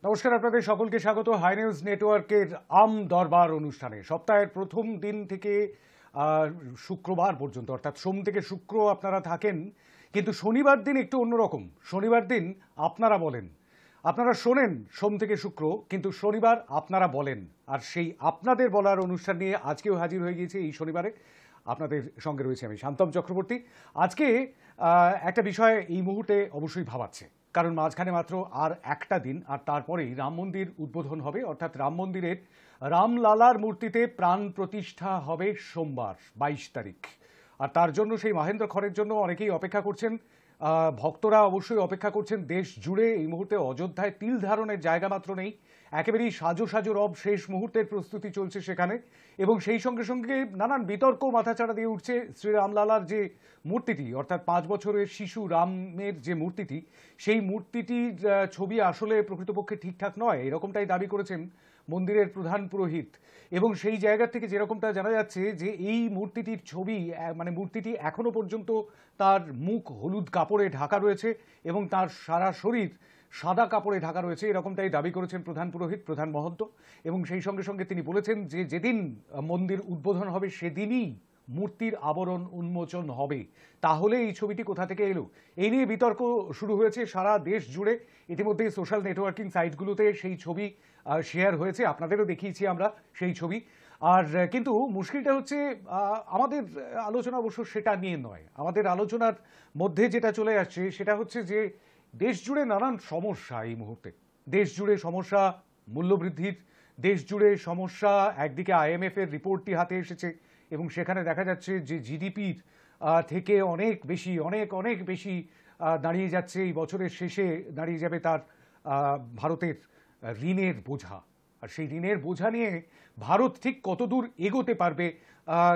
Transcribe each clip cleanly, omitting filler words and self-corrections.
নমস্কার, আপনাদের সকলকে স্বাগত হাই নিউজ নেটওয়ার্কের আম দরবার অনুষ্ঠানে। সপ্তাহের প্রথম দিন থেকে শুক্রবার পর্যন্ত, অর্থাৎ সোম থেকে শুক্র আপনারা থাকেন, কিন্তু শনিবার দিন একটু অন্যরকম। শনিবার দিন আপনারা বলেন, আপনারা শোনেন সোম থেকে শুক্র, কিন্তু শনিবার আপনারা বলেন। আর সেই আপনাদের বলার অনুষ্ঠান নিয়ে আজকেও হাজির হয়ে গিয়েছে এই শনিবারে। আপনাদের সঙ্গে রয়েছে আমি শান্তম চক্রবর্তী। আজকে একটা বিষয় এই মুহূর্তে অবশ্যই ভাবাচ্ছে, কারণ মাঝখানে মাত্র আর একটা দিন, আর তারপরেই রাম মন্দির উদ্বোধন হবে। অর্থাৎ রাম মন্দিরের রামলালার মূর্তিতে প্রাণ প্রতিষ্ঠা হবে সোমবার 22 তারিখ। আর তার জন্য সেই মহেন্দ্র খড়ের জন্য অনেকেই অপেক্ষা করছেন, ভক্তরা অবশ্যই অপেক্ষা করছেন। দেশ জুড়ে এই মুহূর্তে অযোধ্যায় তিল ধারণের জায়গা মাত্র নেই, একেবারেই সাজো সাজো রব শেষ মুহূর্তের প্রস্তুতি চলছে সেখানে। এবং সেই সঙ্গে সঙ্গে নানান বিতর্ক মাথাচাড়া দিয়ে উঠছে। শ্রীরামলালার যে মূর্তিটি, অর্থাৎ 5 বছরের শিশু রামের যে মূর্তিটি, সেই মূর্তিটির ছবি আসলে প্রকৃতপক্ষে ঠিকঠাক নয়, এরকমটাই দাবি করেছেন মন্দিরের প্রধান পুরোহিত। এবং সেই জায়গা থেকে যেরকমটা জানা যাচ্ছে যে এই মূর্তিটির ছবি, মানে মূর্তিটি এখনো পর্যন্ত তার মুখ হলুদ কাপড়ে ঢাকা রয়েছে এবং তার সারা শরীর সাদা কাপড়ে ঢাকা রয়েছে, এরকমটাই দাবি করেছেন প্রধান পুরোহিত, প্রধান মহন্ত। এবং সেই সঙ্গে সঙ্গে তিনি বলেছেন যে যেদিন মন্দির উদ্বোধন হবে সেদিনই মূর্তির আবরণ উন্মোচন হবে। তাহলে এই ছবিটি কোথা থেকে এলো, এই নিয়ে বিতর্ক শুরু হয়েছে সারা দেশ জুড়ে। ইতিমধ্যেই সোশ্যাল নেটওয়ার্কিং সাইটগুলোতে সেই ছবি শেয়ার হয়েছে, আপনাদেরও দেখিয়েছি আমরা সেই ছবি। আর কিন্তু মুশকিলটা হচ্ছে, আমাদের আলোচনা অবশ্য সেটা নিয়ে নয়। আমাদের আলোচনার মধ্যে যেটা চলে আসছে সেটা হচ্ছে যে দেশ জুড়ে নানান সমস্যা এই মুহূর্তে। দেশ জুড়ে সমস্যা মূল্যবৃদ্ধির, দেশ জুড়ে সমস্যা, একদিকে IMF এর রিপোর্টটি হাতে এসেছে এবং সেখানে দেখা যাচ্ছে যে জিডিপির থেকে অনেক বেশি, অনেক অনেক বেশি দাঁড়িয়ে যাচ্ছে, এই বছরের শেষে দাঁড়িয়ে যাবে তার ভারতের ঋণের বোঝা। আর সেই ঋণের বোঝা নিয়ে ভারত ঠিক কতদূর এগোতে পারবে,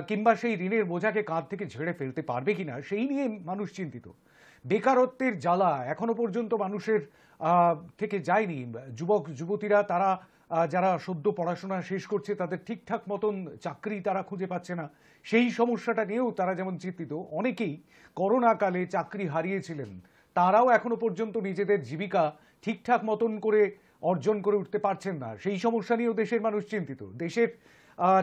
কিংবা সেই ঋণের বোঝাকে কাঁধ থেকে ঝেড়ে ফেলতে পারবে কিনা, সেই নিয়ে মানুষ চিন্তিত। বেকারত্বের জ্বালা এখনো পর্যন্ত মানুষের থেকে যায়নি। যুবক যুবতীরা, তারা যারা সদ্য পড়াশোনা শেষ করছে, তাদের ঠিকঠাক মতন চাকরি তারা খুঁজে পাচ্ছে না, সেই সমস্যাটা নিয়েও তারা যেমন চিন্তিত। অনেকেই করোনাকালে চাকরি হারিয়েছিলেন, তারাও এখনো পর্যন্ত নিজেদের জীবিকা ঠিকঠাক মতন করে অর্জন করে উঠতে পারছেন না, সেই সমস্যা নিয়েও দেশের মানুষ চিন্তিত। দেশের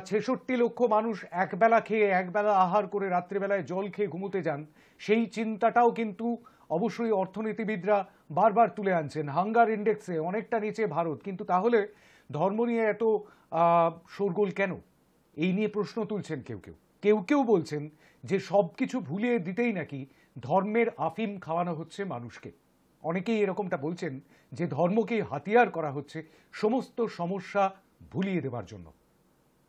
66 লক্ষ মানুষ একবেলা খেয়ে, একবেলা আহার করে রাত্রিবেলায় জল খেয়ে ঘুমোতে যান, সেই চিন্তাটাও কিন্তু অবশ্যই অর্থনীতিবিদরা বারবার তুলে আনছেন। হাঙ্গার ইন্ডেক্সে অনেকটা নিচে ভারত, কিন্তু তাহলে ধর্ম নিয়ে এত শোরগোল কেন, এই নিয়ে প্রশ্ন তুলছেন কেউ কেউ। কেউ কেউ বলছেন যে সব কিছু ভুলিয়ে দিতেই নাকি ধর্মের আফিম খাওয়ানো হচ্ছে মানুষকে। অনেকেই এরকমটা বলছেন যে ধর্মকে হাতিয়ার করা হচ্ছে সমস্ত সমস্যা ভুলিয়ে দেবার জন্য।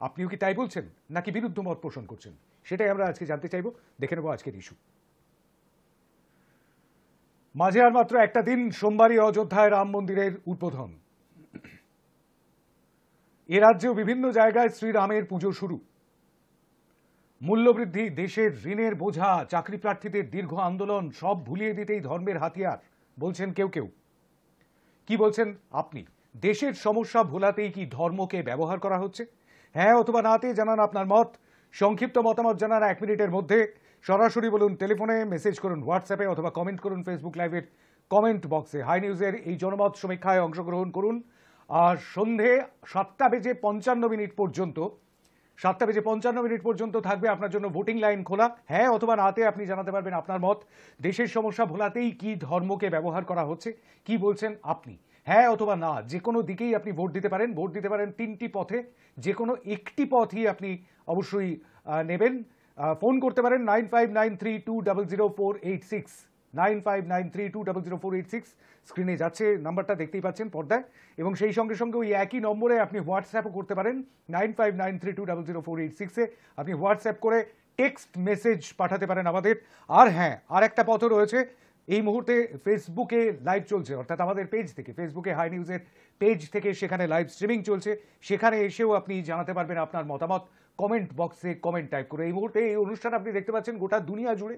আপনিও কি তাই বলছেন, নাকি বিরুদ্ধ মত পোষণ করছেন? সেটাই আমরা আজকে জানতে চাইব। দেখে নেব আজকের ইস্যু। মাঝে আর মাত্র একটা দিন, সোমবারই অযোধ্যায় রাম মন্দিরের উদ্বোধন। এ রাজ্যেও বিভিন্ন জায়গায় শ্রীরামের পুজো শুরু। মূল্যবৃদ্ধি, দেশের ঋণের বোঝা, চাকরি প্রার্থীদের দীর্ঘ আন্দোলন, সব ভুলিয়ে দিতেই ধর্মের হাতিয়ার বলছেন কেউ কেউ। কি বলছেন আপনি? দেশের সমস্যা ভোলাতেই কি ধর্মকে ব্যবহার করা হচ্ছে? হ্যাঁ অথবা নাতে জানান আপনার মত। সংক্ষিপ্ত মতামত জানান 1 মিনিটের মধ্যে। সরাসরি বলুন টেলিফোনে, মেসেজ করুন হোয়াটসঅ্যাপে, অথবা কমেন্ট করুন ফেসবুক লাইভের কমেন্ট বক্সে। হাই নিউজের এই জনমত সমীক্ষায় অংশগ্রহণ করুন। আর সন্ধে 7:55 পর্যন্ত, 7:55 পর্যন্ত থাকবে আপনার জন্য ভোটিং লাইন খোলা। হ্যাঁ অথবা নাতে আপনি জানাতে পারবেন আপনার মত। দেশের সমস্যা ভোলাতেই কি ধর্মকে ব্যবহার করা হচ্ছে, কি বলছেন আপনি? হ্যাঁ অথবা না, যে কোনো দিকেই আপনি ভোট দিতে পারেন। ভোট দিতে পারেন 3টি পথে, যে কোনো একটি পথই আপনি অবশ্যই নেবেন। ফোন করতে পারেন 9593200486, 9593200486। স্ক্রিনে যাচ্ছে নাম্বারটা, দেখতেই পাচ্ছেন পর্দায়। এবং সেই সঙ্গে সঙ্গে ওই একই নম্বরে আপনি হোয়াটসঅ্যাপও করতে পারেন 9593200486-এ। আপনি হোয়াটসঅ্যাপ করে টেক্সট মেসেজ পাঠাতে পারেন আমাদের। আর হ্যাঁ, আর একটা পথও রয়েছে, এই মুহূর্তে ফেসবুকে লাইভ চলছে, অর্থাৎ আমাদের পেজ থেকে, ফেসবুকে হাই নিউজের পেজ থেকে সেখানে লাইভ স্ট্রিমিং চলছে, সেখানে এসেও আপনি জানাতে পারবেন আপনার মতামত কমেন্ট বক্সে কমেন্ট টাইপ করে। এই মুহূর্তে এই অনুষ্ঠান আপনি দেখতে পাচ্ছেন গোটা দুনিয়া জুড়ে,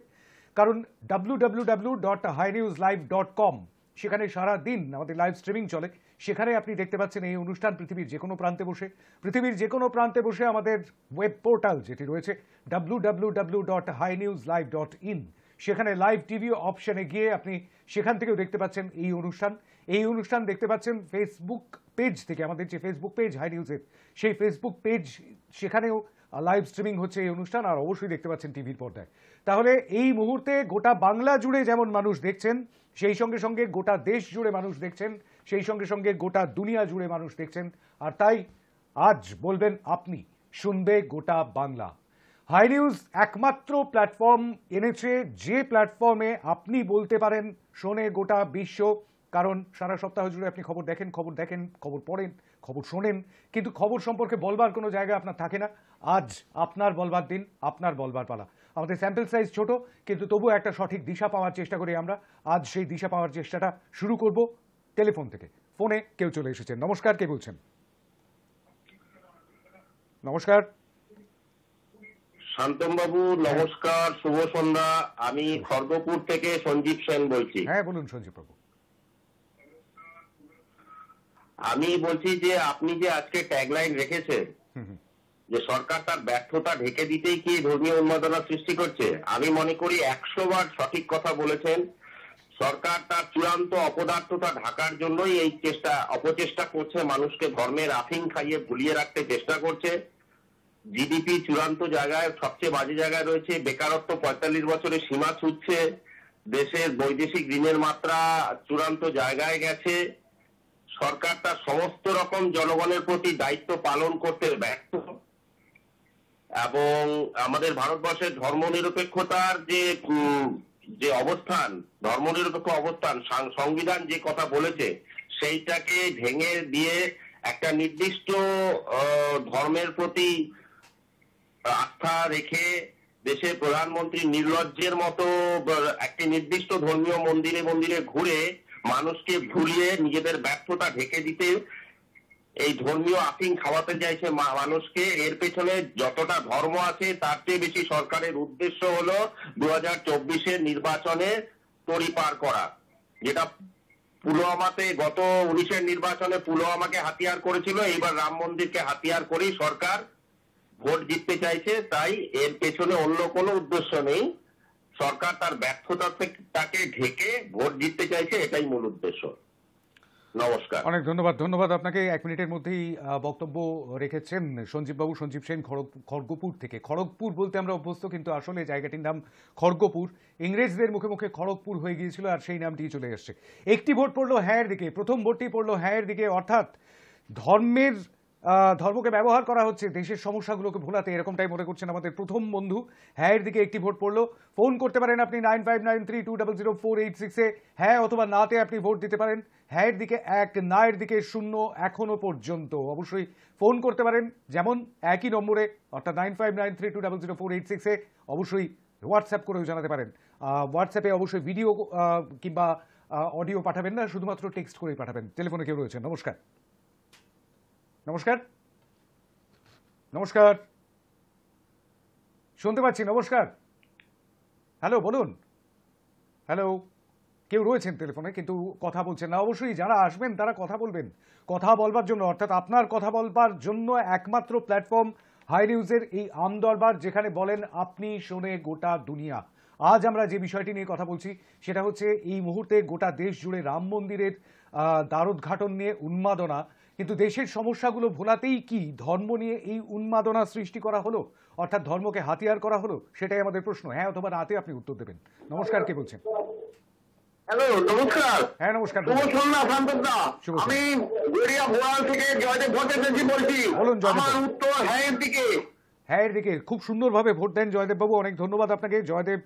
কারণ www.hinewslive.com, সেখানে সারা দিন আমাদের লাইভ স্ট্রিমিং চলে। সেখানে আপনি দেখতে পাচ্ছেন এই অনুষ্ঠান পৃথিবীর যে কোনো প্রান্তে বসে। পৃথিবীর যে কোনো প্রান্তে বসে আমাদের ওয়েব পোর্টাল যেটি রয়েছে www.hinewslive.in, সেখানে লাইভ টিভি অপশনে গিয়ে আপনি সেখান থেকেও দেখতে পাচ্ছেন এই অনুষ্ঠান দেখতে পাচ্ছেন ফেসবুক পেজ থেকে, আমাদের যে ফেসবুক পেজ হাই নিউজের, সেই ফেসবুক পেজ সেখানেও লাইভ স্ট্রিমিং হচ্ছে এই অনুষ্ঠান, আর অবশ্যই দেখতে পাচ্ছেন টিভির পর্দায়। তাহলে এই মুহূর্তে গোটা বাংলা জুড়ে যেমন মানুষ দেখছেন, সেই সঙ্গে সঙ্গে গোটা দেশ জুড়ে মানুষ দেখছেন, সেই সঙ্গে সঙ্গে গোটা দুনিয়া জুড়ে মানুষ দেখছেন। আর তাই আজ বলবেন আপনি, শুনবে গোটা বাংলা। হাই নিউজ একমাত্র প্ল্যাটফর্ম এনেছে যে প্ল্যাটফর্মে আপনি বলতে পারেন শোনে গোটা বিশ্ব। কারণ সারা সপ্তাহ জুড়ে আপনি খবর দেখেন, খবর পড়েন, খবর শোনেন, কিন্তু খবর সম্পর্কে বলবার কোনো জায়গা আপনার থাকে না। আজ আপনার বলবার দিন, আপনার বলবার পালা। আমাদের স্যাম্পল সাইজ ছোট, কিন্তু তবুও একটা সঠিক দিশা পাওয়ার চেষ্টা করি আমরা। আজ সেই দিশা পাওয়ার চেষ্টাটা শুরু করব টেলিফোন থেকে। ফোনে কেউ চলে এসেছেন। নমস্কার, কে বলছেন? নমস্কার। শান্তম বাবু নমস্কার, শুভ সন্ধ্যা। আমি খড়গপুর থেকে সঞ্জীব সেন বলছি। হ্যাঁ বলুন সঞ্জীব বাবু। আমি বলছি যে আপনি যে আজকে ট্যাগলাইন রেখেছেন যে সরকার তার ব্যর্থতা ঢেকে দিতেই কি ধর্মীয় উন্মাদনা সৃষ্টি করছে, আমি মনে করি 100 বার সঠিক কথা বলেছেন। সরকার তার চূড়ান্ত অপদার্থতা ঢাকার জন্যই এই অপচেষ্টা করছে, মানুষকে ধর্মের আফিং খাইয়ে ভুলিয়ে রাখতে চেষ্টা করছে। জিডিপি চূড়ান্ত জায়গায়, সবচেয়ে বাজে জায়গায় রয়েছে। বেকারত্ব 45 বছরের সীমা ছুঁচ্ছে। দেশের বৈদেশিক ঋণের মাত্রা চূড়ান্ত জায়গায় গেছে। সরকার তার সমস্ত রকম জনগণের প্রতি দায়িত্ব পালন করতে ব্যর্থ, এবং আমাদের ভারতবর্ষের ধর্মনিরপেক্ষতার যে অবস্থান, ধর্মনিরপেক্ষ অবস্থান, সংবিধান যে কথা বলেছে সেইটাকে ভেঙে দিয়ে একটা নির্দিষ্ট ধর্মের প্রতি আস্থা রেখে দেশের প্রধানমন্ত্রী নির্লজ্জের মতো একটি নির্দিষ্ট ধর্মীয় মন্দিরে মন্দিরে ঘুরে মানুষকে ভুলিয়ে নিজেদের ব্যর্থতা ঢেকে দিতে এই ধর্মীয় আফিং খাওয়াতে চাইছে মানুষকে। এর পেছনে যতটা ধর্ম আছে তার চেয়ে বেশি সরকারের উদ্দেশ্য হলো 2024-এর নির্বাচনে তড়িপার করা, যেটা পুলওয়ামাতে গত 19-এর নির্বাচনে পুলওয়ামাকে হাতিয়ার করেছিল, এইবার রাম মন্দিরকে হাতিয়ার করেই সরকার ভোট জিততে চাইছে। তাই এর পেছনে অন্য কোনো উদ্দেশ্য নেই, সরকার তার ব্যর্থতাকে ঢেকে ভোট জিততে চাইছে, এটাই মূল উদ্দেশ্য। নমস্কার। অনেক ধন্যবাদ আপনাকে। 1 মিনিটের মধ্যেই বক্তব্য রেখেছেন সঞ্জীব বাবু, সঞ্জীব সেন খড়গপুর থেকে। খড়গপুর বলতে আমরা অভ্যস্ত, কিন্তু আসলে জায়গাটির নাম খড়গপুর। ইংরেজদের মুখে মুখে খড়গপুর হয়ে গিয়েছিল, আর সেই নামটি চলে এসছে। একটি ভোট পড়লো হ্যাঁয়ের দিকে, প্রথম ভোটটি পড়লো হ্যাঁয়ের দিকে, অর্থাৎ ধর্মকে ব্যবহার করা হচ্ছে দেশের সমস্যাগুলোকে ভোলাতে, এরকমটাই মনে করছেন আমাদের প্রথম বন্ধু। হ্যাঁয়ের দিকে একটি ভোট পড়লো। ফোন করতে পারেন আপনি 9593200486-এ। হ্যাঁ অথবা নাতে আপনি ভোট দিতে পারেন। হ্যাঁয়ের দিকে 1, নায়ের দিকে 0 এখনো পর্যন্ত। অবশ্যই ফোন করতে পারেন যেমন একই নম্বরে, অর্থাৎ 9593200486-এ। অবশ্যই হোয়াটসঅ্যাপ করেও জানাতে পারেন। হোয়াটসঅ্যাপে অবশ্যই ভিডিও কিংবা অডিও পাঠাবেন না, শুধুমাত্র টেক্সট করেই পাঠাবেন। টেলিফোনে কেউ রয়েছেন? নমস্কার। নমস্কার। নমস্কার, শুনতে পাচ্ছি। নমস্কার, হ্যালো বলুন। হ্যালো, কেউ রয়েছেন টেলিফোনে কিন্তু কথা বলছেন না। অবশ্যই যারা আসবেন তারা কথা বলবেন, কথা বলবার জন্য, অর্থাৎ আপনার কথা বলবার জন্য একমাত্র প্ল্যাটফর্ম হাই নিউজের এই আমদরবার, যেখানে বলেন আপনি শোনে গোটা দুনিয়া। আজ আমরা যে বিষয়টি নিয়ে কথা বলছি সেটা হচ্ছে এই মুহূর্তে গোটা দেশ জুড়ে রাম মন্দিরের দ্বারোদ্ঘাটন নিয়ে উন্মাদনা। কিন্তু দেশের সমস্যাগুলো ভোলাতেই কি ধর্ম নিয়ে এই উন্মাদনা সৃষ্টি করা হলো, অর্থাৎ ধর্মকে হাতিয়ার করা হলো? সেটাই আমাদের প্রশ্ন। হ্যাঁ অথবা নাতে আপনি উত্তর দেবেন। নমস্কার, কে বলছেন? হ্যালো, নমস্কার। হ্যাঁ নমস্কার। শুভ সন্ধ্যা শান্তদা। শুভ আমি গড়িয়া বোয়াল থেকে জয়দেব ভট্টাচার্য বলছি। বলুন জয়দেব। আমার উত্তর হ্যাঁয়ের দিকে। হ্যাঁয়ের দিকে। খুব সুন্দরভাবে ভোট দেন জয়দেব বাবু, অনেক ধন্যবাদ আপনাকে। জয়দেব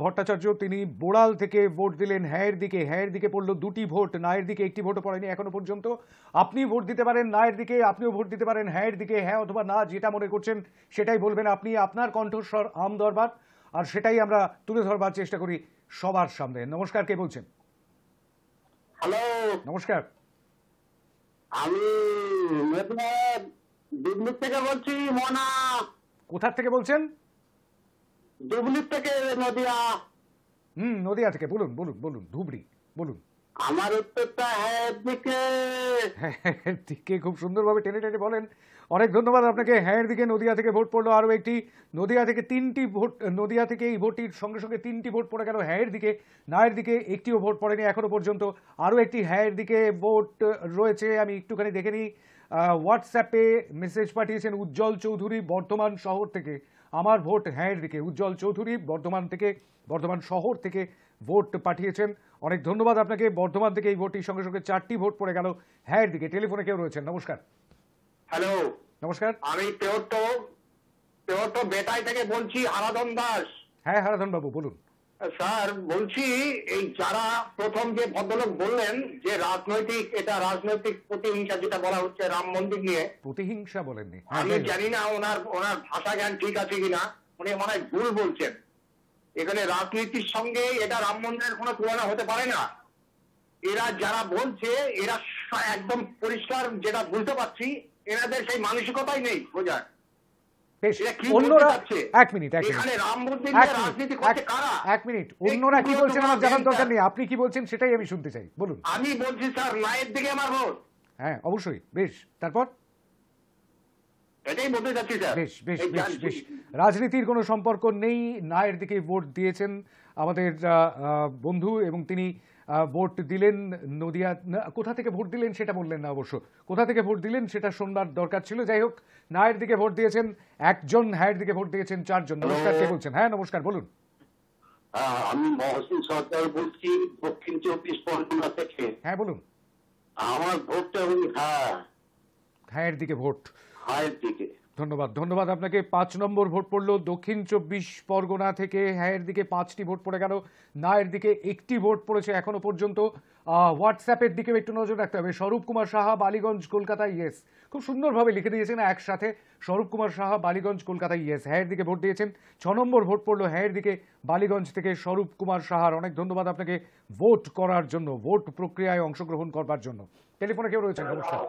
ভট্টাচার্য, তিনি বোড়াল থেকে ভোট দিলেন হ্যাঁয়ের দিকে। হ্যাঁয়ের দিকে পড়লো 2টি ভোট, নায়ের দিকে 1টি ভোটও পড়েনি এখনো পর্যন্ত। আপনি ভোট দিতে পারেন নায়ের দিকে, আপনিও ভোট দিতে পারেন হ্যাঁয়ের দিকে। হ্যাঁ অথবা না যেটা মনে করছেন সেটাই বলবেন আপনি। আপনার কণ্ঠস্বর আম দরবার, আর সেটাই আমরা তুলে ধরবার চেষ্টা করি সবার সামনে। নমস্কার, কে বলছেন? হ্যালো, নমস্কার। আমি দুবলি থেকে বলছি। মনা কোথা থেকে বলছেন? দুবলি থেকে, নদিয়া। নদিয়া থেকে। বলুন বলুন বলুন, ধুবড়ি বলুন। আমার উত্তরটা হ্যাঁয়ের দিকে। হ্যাঁ দিকে, খুব সুন্দরভাবে টেনে টেনে বলেন। অনেক ধন্যবাদ আপনাকে। হ্যাঁ দিকে নদিয়া থেকে ভোট পড়লো আরও একটি। নদিয়া থেকে নদিয়া থেকে এই ভোটটির সঙ্গে সঙ্গে 3টি ভোট পড়ে গেল হ্যাঁয়ের দিকে। নায়ের দিকে একটিও ভোট পড়েনি এখনো পর্যন্ত। আরও একটি হ্যাঁয়ের দিকে ভোট রয়েছে, আমি একটুখানি দেখে নিই। হোয়াটসঅ্যাপে মেসেজ পাঠিয়েছেন উজ্জ্বল চৌধুরী বর্ধমান শহর থেকে। আমার ভোট হ্যাঁয়ের দিকে। উজ্জ্বল চৌধুরী বর্ধমান শহর থেকে ভোট পাঠিয়েছেন। অনেক ধন্যবাদ আপনাকে। বর্ধমান থেকে এই ভোটটির সঙ্গে সঙ্গে 4টি ভোট পড়ে গেল হ্যাঁয়ের দিকে। টেলিফোনে কেউ রয়েছেন? নমস্কার। হ্যালো, নমস্কার। আমি তেওটো বেটাই থেকে বলছি, হারাধন দাস। হ্যাঁ হারাধন বাবু বলুন। স্যার বলছি, এই যারা প্রথম যে ভদ্রলোক বললেন যে রাজনৈতিক প্রতিহিংসা যেটা বলা হচ্ছে রাম মন্দির নিয়ে, প্রতিহিংসা বলেননি। আমি জানি না ওনার ভাষা জ্ঞান ঠিক আছে কিনা, উনি মনে হয় ভুল বলছেন। এখানে রাজনীতির সঙ্গে এটা রাম মন্দিরের কোনো তুলনা হতে পারে না। এরা যারা বলছে এরা একদম পরিষ্কার, যেটা বুঝতে পারছি এনাদের সেই মানসিকতাই নেই বোঝার। বেশ, এরা কি অন্যরা বলতে চাচ্ছে? এক মিনিট এখানে রাম মন্দির নিয়ে রাজনীতি করছে কারা? এক মিনিট, অন্যরা কি বলছেন আমার জানার দরকার নেই, আপনি কি বলছেন সেটাই আমি শুনতে চাই, বলুন। আমি বলছি স্যার, নায়ের দিকে আমার ভোট। হ্যাঁ অবশ্যই। বেশ, তারপর? এটাই বলতে চাচ্ছি স্যার। বেশ বেশ বেশ বেশ, রাজনীতির কোনো সম্পর্ক নেই, নায়ের দিকে ভোট দিয়েছেন আমাদের বন্ধু, এবং তিনি ভোট দিলেন নদিয়া। কোথা থেকে ভোট দিলেন সেটা বললেন না অবশ্য, কোথা থেকে ভোট দিলেন সেটা শোনবার দরকার ছিল। যাই হোক, নায়ের দিকে ভোট দিয়েছেন একজন, হ্যাঁয়ের দিকে ভোট দিয়েছেন 4 জন। নমস্কার, কে বলছেন? হ্যাঁ নমস্কার, বলুন। আমি মহসিন সরকার বলছি, দক্ষিণ 24 পরগনা থেকে। হ্যাঁ বলুন। আমার ভোটটা হ্যাঁয়ের দিকে ভোট। হায়ের দিকে। ধন্যবাদ আপনাকে। 5 নম্বর ভোট পড়লো দক্ষিণ 24 পরগনা থেকে। হ্যাঁয়ের দিকে 5টি ভোট পড়ে গেল, নায়ের দিকে 1টি ভোট পড়েছে এখনো পর্যন্ত। হোয়াটসঅ্যাপের দিকেও একটু নজর রাখতে হবে। স্বরূপ কুমার সাহা, বালিগঞ্জ, কলকাতা, ইয়েস। খুব সুন্দরভাবে লিখে দিয়েছেন একসাথে, স্বরূপ কুমার সাহা, বালিগঞ্জ, কলকাতা, ইয়েস। হ্যাঁয়ের দিকে ভোট দিয়েছেন। 6 নম্বর ভোট পড়লো হ্যাঁয়ের দিকে, বালিগঞ্জ থেকে স্বরূপ কুমার সাহার। অনেক ধন্যবাদ আপনাকে ভোট করার জন্য, ভোট প্রক্রিয়ায় অংশগ্রহণ করবার জন্য। টেলিফোনে কেউ রয়েছেন? নমস্কার।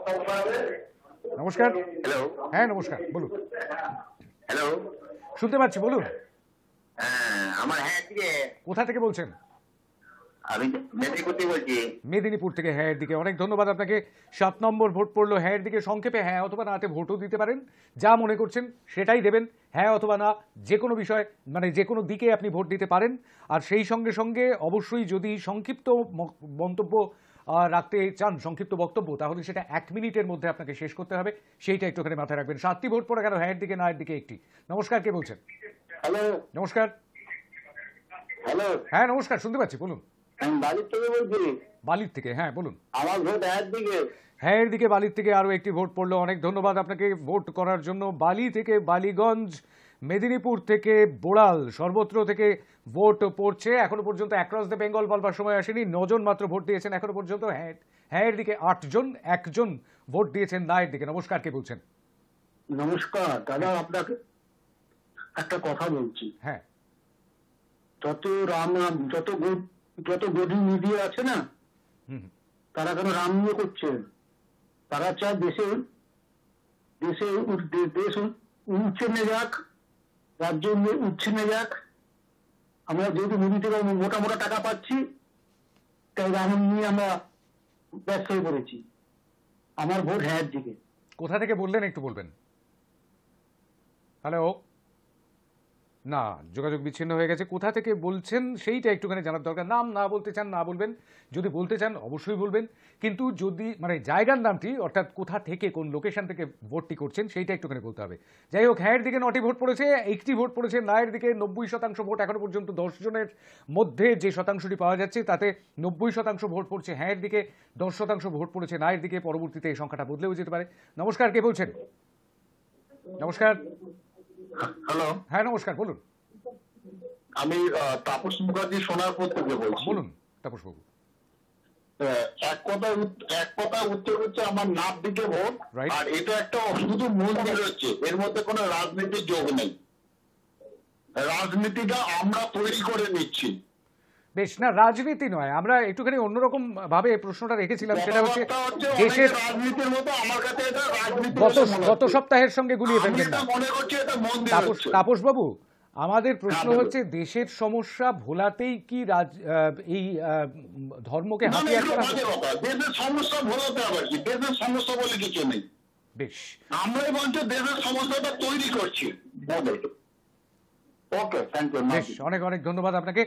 নমস্কার। হ্যালো। হ্যাঁ নমস্কার, বলুন। হ্যালো। শুনতে পাচ্ছি, বলুন। আমার হ্যাঁ দিকে। কোথা থেকে বলছেন? আমি মেদিনীপুর থেকে বলছি। মেদিনীপুর থেকে হ্যাঁয়ের দিকে। অনেক ধন্যবাদ আপনাকে। 7 নম্বর ভোট পড়লো হ্যাঁয়ের দিকে। সংক্ষেপে হ্যাঁ অথবা নাতে ভোটও দিতে পারেন, যা মনে করছেন সেটাই দেবেন। হ্যাঁ অথবা না, যে কোনো বিষয়, মানে যে কোনো দিকে আপনি ভোট দিতে পারেন। আর সেই সঙ্গে সঙ্গে অবশ্যই যদি সংক্ষিপ্ত মন্তব্য রাখতে চান, সংক্ষিপ্ত বক্তব্য, তাহলে সেটা 1 মিনিটের মধ্যে আপনাকে শেষ করতে হবে, সেইটা একটুখানি মাথায় রাখবেন। 7টি ভোট পড়ে গেল হ্যাঁয়ের দিকে, নায়ের দিকে 1টি। নমস্কার, কে বলছেন? হ্যালো। নমস্কার। হ্যালো। হ্যাঁ নমস্কার, শুনতে পাচ্ছি, বলুন। আমি বালির থেকে বলছি। বালির থেকে, হ্যাঁ বলুন। আমার ভোট হ্যাঁ দিকে। হ্যাঁয়ের দিকে, বালির থেকে আরও 1টি ভোট পড়লো। অনেক ধন্যবাদ আপনাকে ভোট করার জন্য। বালি থেকে, বালিগঞ্জ, মেদিনীপুর থেকে, বোড়াল, সর্বত্র থেকে ভোট পড়ছে এখনো পর্যন্ত। অ্যাক্রস দ্য বেঙ্গল বলবার সময় আসেনি, 9 জন মাত্র ভোট দিয়েছেন এখনো পর্যন্ত। হ্যাঁয়ের দিকে 8 জন, 1 জন ভোট দিয়েছেন নায়ের দিকে। নমস্কার, কে বলছেন? নমস্কার দাদা, আপনাকে একটা কথা বলছি। হ্যাঁ। যত গদি মিডিয়া আছে না, হুম। তারা কেন রাম নিয়ে করছে? তারা চায় দেশ উচ্ছে নিয়ে যাক, রাজ্য উচ্ছে নিয়ে যাক। আমরা যেহেতু মোদী থেকে মোটা মোটা টাকা পাচ্ছি, তাই রাম নিয়ে আমরা ব্যস্ত হয়ে পড়েছি। আমার ভোট হ্যাঁ দিকে। কোথা থেকে বললেন একটু বলবেন? হ্যালো, না, যোগাযোগ বিচ্ছিন্ন হয়ে গেছে। কোথা থেকে বলছেন সেইটা একটুখানি জানার দরকার। নাম না বলতে চান না বলবেন, যদি বলতে চান অবশ্যই বলবেন, কিন্তু যদি মানে জায়গার নামটি, অর্থাৎ কোথা থেকে, কোন লোকেশন থেকে ভোটটি করছেন সেইটা একটুখানি বলতে হবে। যাই হোক, হ্যাঁয়ের দিকে 9টি ভোট পড়েছে, 1টি ভোট পড়েছে নায়ের দিকে। 90% ভোট এখনো পর্যন্ত। 10 জনের মধ্যে যে শতাংশটি পাওয়া যাচ্ছে তাতে 90% ভোট পড়ছে হ্যাঁয়ের দিকে, 10% ভোট পড়েছে নায়ের দিকে। পরবর্তীতে এই সংখ্যাটা বদলেও যেতে পারে। নমস্কার, কে বলছেন? নমস্কার। হ্যালো। হ্যাঁ নমস্কার, বলুন। আমি তাপস মুখার্জি সোনারপুর থেকে বলছি। বলুন তাপসবাবু। এক কথা উত্তর হচ্ছে আমার নাম দিকে ভোট। Right. আর এটা একটা শুধু মন্দির হচ্ছে, এর মধ্যে কোনো রাজনীতির যোগ নেই। রাজনীতিটা আমরা তৈরি করে নিচ্ছি। বেশ, না রাজনীতি নয়, আমরা একটুখানি অন্যরকম ভাবে প্রশ্নটা রেখেছিলাম। সেটা হচ্ছে দেশের রাজনীতির মতো আমার কাছে এটা রাজনীতি গত সপ্তাহের সঙ্গে গুলিয়ে ফেলবেন না মনে করছি এটা মন্দির হচ্ছে। তাপসবাবু, আমাদের প্রশ্ন হচ্ছে দেশের সমস্যা ভোলাতেই কি এই ধর্মকে হাতিয়ার করা? দেশের সমস্যা ভোলাতে আবার কি? দেশের সমস্যা বলে কিছু নেই। বেশ, আমরাই বঞ্চ দেশের সমস্যাটা তৈরি করছি। ওকে, থ্যাংক ইউ। বেশ, অনেক অনেক ধন্যবাদ আপনাকে।